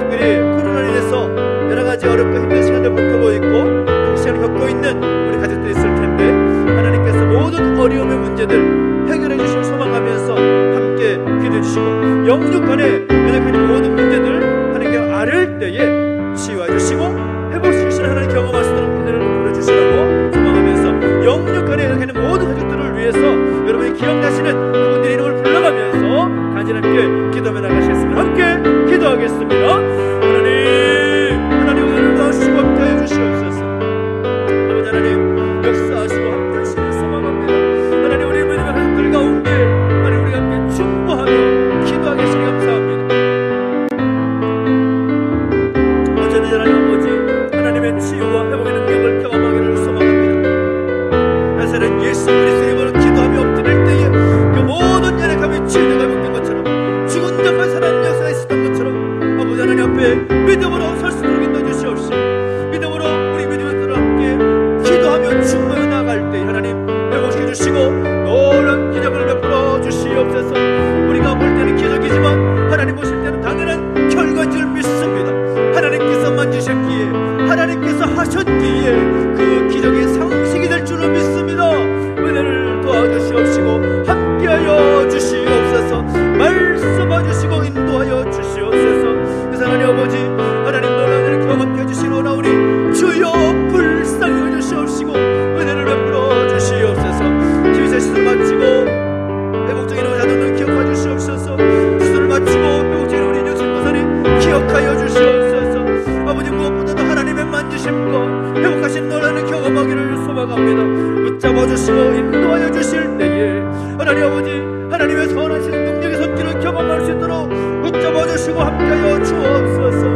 특별히 코로나로 인해서 여러가지 어렵고 힘든 시간들 겪고 있고 그 시간을 겪고 있는 우리 가족들이 있을 텐데, 하나님께서 모든 어려움의 문제들 해결해 주시길 소망하면서 함께 기도해 주시고, 영육간에 연약한 모든 문제들 하나님께 아를 때에 치유해 주시고 회복시키시는 하나님 경험할 수 있도록 은혜를 보내주시라고 소망하면서, 영육간에 연약한 모든 가족들을 위해서 여러분이 기억나시는 그분들의 이름을 불러가면서 간절히 함께 기도하며 나가시겠습니다. 함께 기도하겠습니다. 하나님 오늘을 도와주시고 함께 해주시옵소서. 아버지 하나님 역사하시고 함께 하시길 소망합니다. 하나님 우리 믿음의 가족들 가운데 하나님 우리가 함께 중보하며 기도하게 하시니 감사합니다. 어쩌면 하나님 아버지 하나님의 치유와 회복의 능력을 경험하기를 소망합니다. 나사렛 예수 그리스도의 이름으로 기도하며 엎드릴 때에 그 모든 연약함이 치유되고 회복된 것처럼, 죽은 자가 살아난 역사가 있었던 것처럼 아버지 하나님 앞에 믿음으로 설 수 있도록 인도해 주시옵시고, 믿음으로 우리 믿음을 함께 기도하며 중보해 나갈 때 하나님 회복시켜 주시고 놀라운 기적을 베풀어 주시옵소서. 우리가 볼 때는 기적이지만 하나님 보실 때는 당연한 결과인 줄 믿습니다. 하나님께서 만지셨기에, 하나님께서 하셨기에 그 기적이 상식이 될 줄로 믿습니다. 은혜를 도와주시옵시고 함께하여 주시옵소서. 말씀해 주시고 인도하여 주시옵소서. 그래서 하나님 아버지 하나님 놀라운 은혜를 경험케 해주시노라. 우리 주여 불쌍히 여주시옵시고 은혜를 베풀어 주시옵소서. 기회자 시술 마치고 회복적인 자들을 기억하여 주시옵소서. 시술을 마치고 회복적인 우리 윤정수 목사님 기억하여 주시옵소서. 아버지 무엇보다도 하나님의 만지심과 회복하신 놀라는 경험하기를 소망합니다. 붙잡아 주시고 인도하여 주실 때에 하나님 아버지 하나님의 선하신 능력의 손길을 경험할 수 있도록 붙잡아 주시고 함께하여 주옵소서.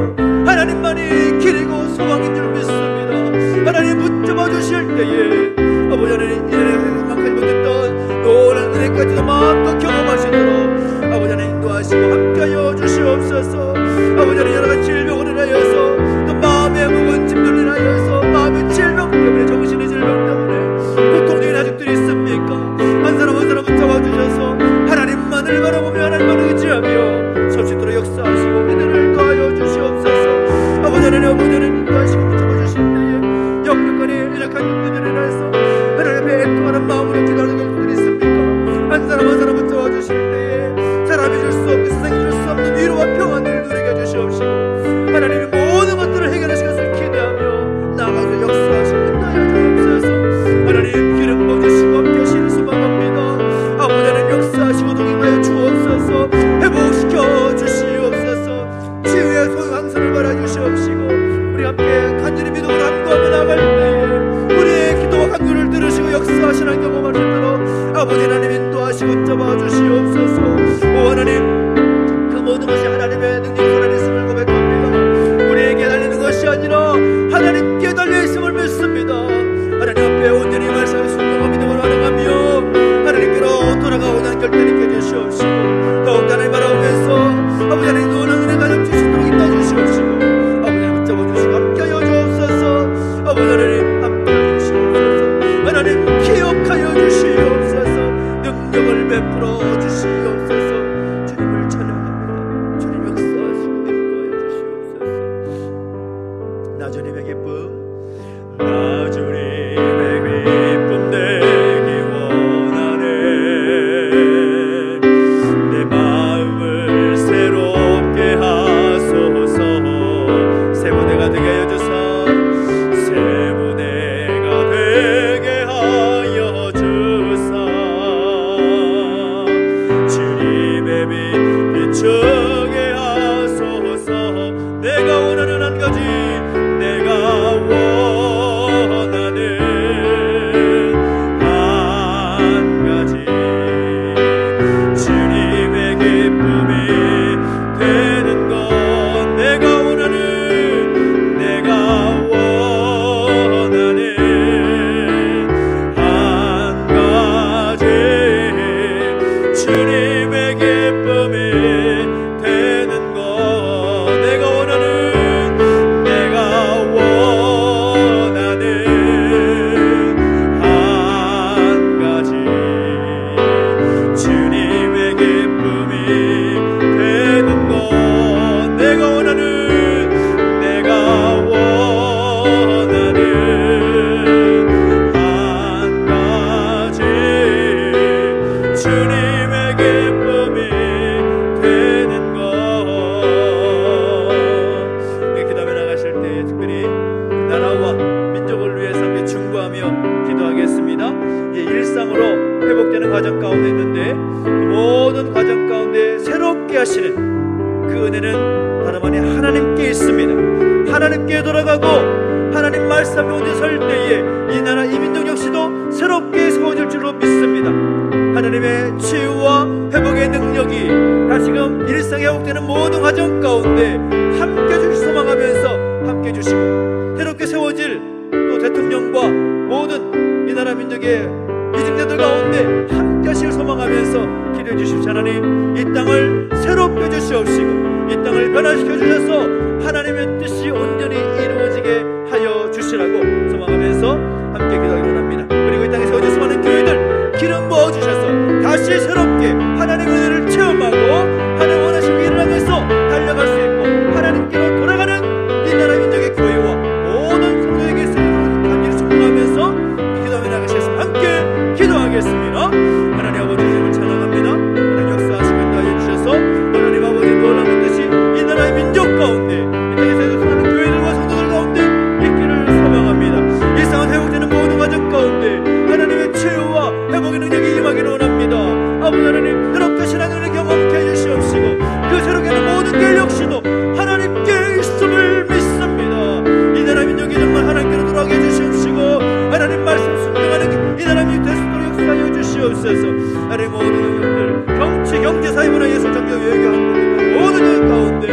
하나님만이 길이고 소망인 줄 믿습니다. 하나님 붙잡아 주실 때에 아버지 하나님 이전에 생각하지 못했던 놀라운 은혜까지도 마음껏 경험하시도록 아버지 하나님 인도하시고 함께하여 주시옵소서. 아버지 하나님 여러가지 질병을 인하여서 또 마음의 무거운 짐들을 인하여서 마음의 질병 때문에, 정신의 질병 때문에 고통적인 가족들이 있습니까? 한 사람 한 사람 붙잡아 주셔서 하나님만을 바라보며 하나님만을 의지하며 설 수 있도록 역사하시고 은혜를 더하여 주시옵소서. 아버지 하나님 인도하시고 붙잡아 주실 때에 역력간에 연약한 분들을 인하여서 하나님 앞에 애통하는 마음으로 기도하는 것들이 있습니까? 한 사람 한 사람 붙잡아 주실 때에 사람이 줄 수 없고 세상이 줄 수 없는 위로와 평안을 누리게 해주시옵시고 하나님의 모든 것들을 해결하실 것을 기대하며 나아가서 역사하시고 인도하여 주옵소서. 하나님 기름 부어주시고 함께 하시는 소망합니다. 아버지 하나님 역사하시고 동행하여 주옵소서. 회복시켜 주시옵소서. 치유의 소강선을 바라주시옵시고 우리 함께 간절히 믿음으로 함께하며 나갈 때에 우리의 기도와 간구를 들으시고 역사하시는 경험할 수 있도록 아버지 하나님 인도하시고 잡아 주시옵소서. 오 하나님 그 모든 것이 하나님의 능력이 살아있음을 고백합니다. 우리에게 달리는 것이 아니라 하나님께 달려있음을 믿습니다. 하나님 앞에 온전히 말씀을 순종하며 믿음으로 반응하며 하나님께로 돌아가고자 하는 결단이 있게 해주시옵시고 더욱 하나님 바라보면서 아버지 하나님 놀라운 은혜가 넘치시도록 인도해 주시옵시고 아버지 하나님 붙잡아 주시고 함께하여 주옵소서. 아버지 하나님 함께하여 주시옵소서. 하나님 기억하여 주시옵소서. 능력을 베풀어 주시옵소서. 주님을 찬양합니다. 주님 역사하시고 인도하여 주시옵소서. 나 주님의 기쁨 나 주님의 기쁨 되기 원하네. 이제 일상으로 회복되는 과정 가운데 있는데, 그 모든 과정 가운데 새롭게 하시는 그 은혜는 다름 아닌 하나님께 있습니다. 하나님께 돌아가고 하나님 말씀 앞에 온전히 설 때에 이 나라 이 민족 역시도 새롭게 세워질 줄로 믿습니다. 하나님의 치유와 회복의 능력이 다시금 일상에 회복되는 모든 과정 가운데 함께 주시기 소망하면서 함께 주시고, 새롭게 세워질 또 대통령과 모든 이 나라 민족의 이직자들 가운데 함께 하시길 소망하면서 기도해 주십시오. 하나님, 이 땅을 새롭게 주시옵시고 이 땅을 변화시켜 주셔서 하나님의 뜻이 온전히 이루어지게 하여 주시라고 소망하면서 함께 기도하기 원합니다. 그리고 이 땅에 세워질 수많은 교회들 기름 부어주셔서 다시 새롭게 하나님의 은혜를 체험하고 하나님 원하시는 일을 하면서 달려갈 수 있고 하나님께로 돌아가는 이 나라 민족의 교회와 모든 성도에게 간절히 축복하면서 기도하며 나가시겠습니다. 함께 기도하겠습니다. 하나님 아버지, 이름을 찬양합니다. 하나님 역사하시면 하여 주셔서 하나님 아버지 놀라운 뜻이 이 나라의 민족 가운데 이 땅에서 수많은 교회들과 성도들 가운데 있기를 소망합니다. 일상은 회복되는 모든 과정 가운데 하나님의 치유와 회복의 능력이 임하기를 원합니다. 아버지 하나님, 새롭게 신앙을 경험케 해주시옵시고 그 새롭게 하는 모든 길 역시도 하나님께 있음을 믿습니다. 이 나라 민족이 정말 하나님께로 돌아오게 해주시옵시고 하나님 말씀 순종하는 이 나라 민족 될 수 있도록 역사하여 주시옵소서. 하나님 모든 영역들 정치, 경제, 사회, 문화, 예술, 종교, 외교, 한국 모든 영역 가운데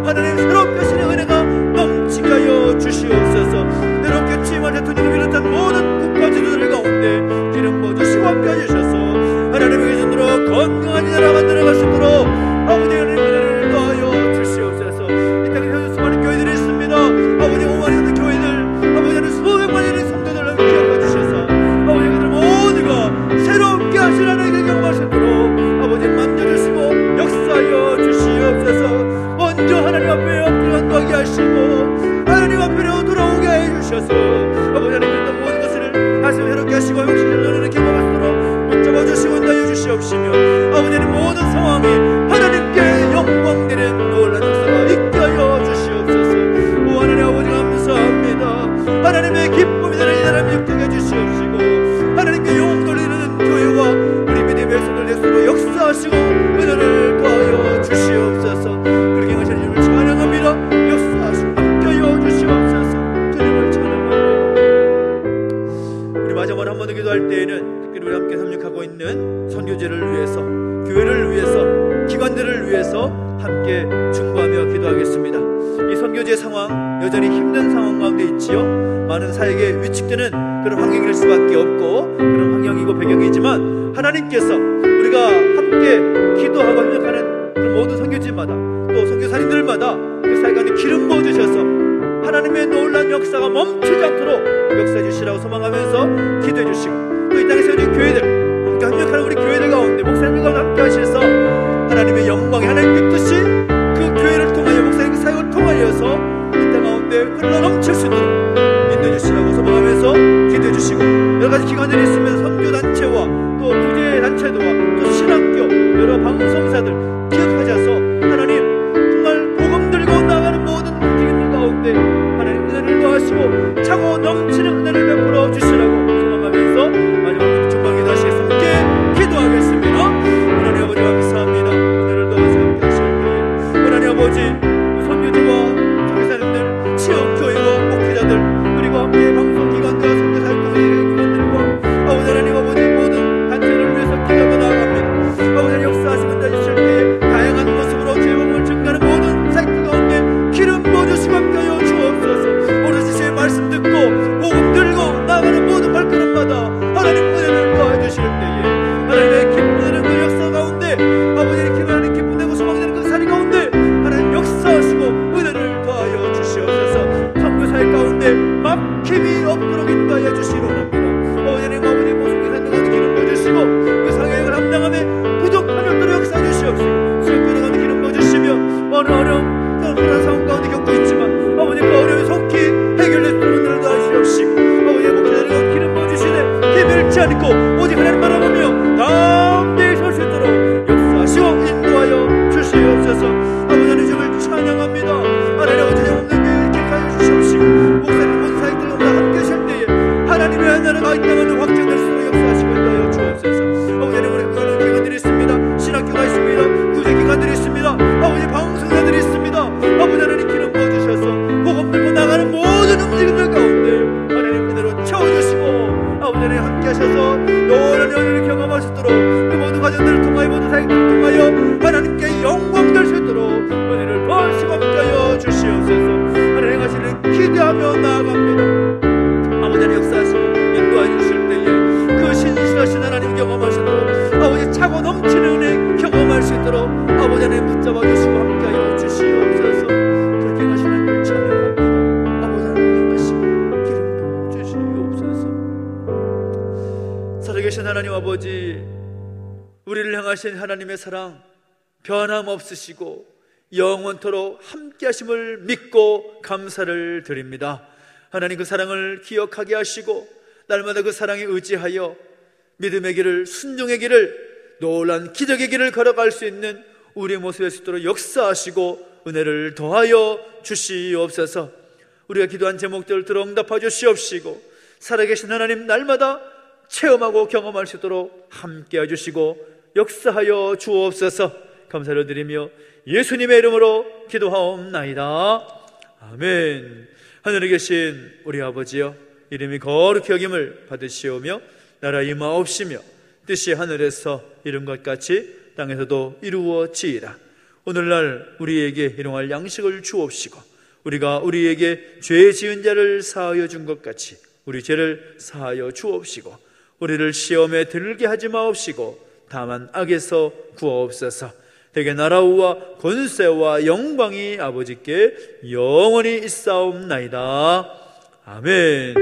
하나님 새롭게 하시는 은혜가 넘치게 하여 주시옵소서. 새롭게 취임한 대통령을 비롯한 모든 국가 지도자들 가운데 기름 부어주시고 함께 해주셔서 하나님의 기준으로 건강한 이 나라 만들어갈 수 있도록 아버지 하나님 은혜를 더하여 주시옵소서. 이 땅에 현재 수많은 교회들이 있습니다. 아버지 5만이 있는 교회들, 아버지 하나님 수백만이 있는 성도들을 기억해 주셔서 아버지 그들 모두가 새롭게 하시는 하나님의 경험할 수 있도록 아버지 만져주시고 역사하여 주시옵소서. 먼저 하나님 앞에 엎드려 기도하게 하시고 하나님 앞에로 돌아오게 해주셔서 아버지 하나님 모든 것을 다시 새롭게 하시고 회복시키는 은혜를 경험할 수 있도록 붙잡아 주시고 인도하여 주시옵시며 아버지 하나님 모든 상황이 하나님께 영광되는 놀라운 역사가 있게 하여 주시옵소서. 오 하나님 아버지 감사합니다. 하나님의 기쁨이 되는 이 나라 민족되게 해주시옵시고 하나님께 영광 돌리는 교회와 우리 믿음의 백성들 대수로 역사하시고 은혜를 더하여 주시옵소서. 그렇게 하시는 이름을 찬양합니다. 역사하시고 함께하여 주시옵소서. 주님을 찬양합니다. 우리 마지막으로 한 번 더 기도할 때에는 특별히 우리 함께 협력하고 있는 선교제를 위해서, 교회를 위해서, 기관들을 위해서 함께 중보하며 기도하겠습니다. 이 선교제 상황 여전히 힘든 상황 가운데 있지요. 많은 사역에 위축되는 그런 환경일 수밖에 없고 그런 환경이고 배경이지만 하나님께서 우리가 함께 기도하고 협력하는 그런 모든 선교지마다 또 선교사님들마다 그 사역 가운데 기름 부어주셔서 하나님의 놀라운 역사가 멈추지 않도록 역사해 주시라고 소망하면서 기도해 주시고 또 이 땅에 세워진 교회들 함께 협력하는 우리 교회들 가운데 목사님들과 함께 하셔서 하나님의 영광이 하나님의 뜻이 그 교회를 통하여 목사님 그 사역을 통하여서 이 땅 가운데 흘러 넘칠 수 있도록 인도해 주시라고 소망하면서 기도해 주시고 여러 가지 기관들이 있으면 선교단체와 또 부재단체들과 또 신학교 여러 방송사들 기억하셔서 하나님 정말 복음 들고 나가는 모든 움직임들 가운데 하나님 은혜를 더하시고 차고 넘치는 은혜를 베풀어 주시라고 소망하면서 마지막으로 중방 기도하시겠습니다. 함께 기도하겠습니다. 하나님 아버지 감사합니다. 은혜를 더하시고 함께 하실 때에 하나님 아버지 선교지와 교회사님들 지역교회와 목회자들 그리고 함께 방송기관과 선교사역기관들과 아버지 하나님 아버지 모든 단체를 위해서 기도하며 나아갑니다. 아버지 역사하시면 해주실 때에 다양한 모습으로 제복을 증가하는 모든 사역들 가운데 기름 부어주시고 함께하여 주옵소서. 오늘 주시의 말씀 듣고 복음 들고 나아가는 모든 발걸음마다 하나님 은혜를 더해주실 때에 하나님의 기쁨되는 그 역사 가운데 아버지 이렇게 하나님 기쁨되고 소망되는 그 자리 가운데 하나님 역사하시고 은혜를 더하여 주시옵소서. 선교사역 가운데 막힘이 없도록 인도하여 주시기 원합니다. 아버지 모든 교사님 가운데 기름 부어주시고 그 사역을 감당함에 부족함이 없도록 역사해 주시옵시고 수역교회 가운데 기름 부어주시며 어느 어려움 또 그런 상황 가운데 겪고 있지만 아버지 그 어려움이 속히 해결될 수 있도록 은혜를 더하시옵시고 아버지의 목회자들 가운데 기름 부어주시되 힘을 않고 오직 하나님 바라보며 담대히 설 수 있도록 역사하시고 인도하여 주시옵소서. 아버지 하나님 주님을 찬양합니다. 하나님 아버지 없는 교회를 기억하여 주시옵시고 목사님 모든 사역들과 함께 하실 때에 하나님의 나라가 이 땅에 확정될 수 있도록 살아계신 하나님 아버지, 우리를 향하신 하나님의 사랑 변함없으시고 영원토록 함께 하심을 믿고 감사를 드립니다. 하나님, 그 사랑을 기억하게 하시고 날마다 그 사랑에 의지하여 믿음의 길을, 순종의 길을, 놀란 기적의 길을 걸어갈 수 있는 우리의 모습일 수 있도록 역사하시고 은혜를 더하여 주시옵소서. 우리가 기도한 제목들을 들어 응답하여 주시옵시고 살아계신 하나님 날마다 체험하고 경험할 수 있도록 함께 해주시고 역사하여 주옵소서. 감사를 드리며 예수님의 이름으로 기도하옵나이다. 아멘. 하늘에 계신 우리 아버지여, 이름이 거룩히 여김을 받으시오며 나라 임하옵시며 뜻이 하늘에서 이룬 것 같이 땅에서도 이루어지이다. 오늘날 우리에게 일용할 양식을 주옵시고 우리가 우리에게 죄 지은 자를 사하여 준 것 같이 우리 죄를 사하여 주옵시고 우리를 시험에 들게 하지 마옵시고 다만 악에서 구하옵소서. 대개 나라와 권세와 영광이 아버지께 영원히 있사옵나이다. 아멘.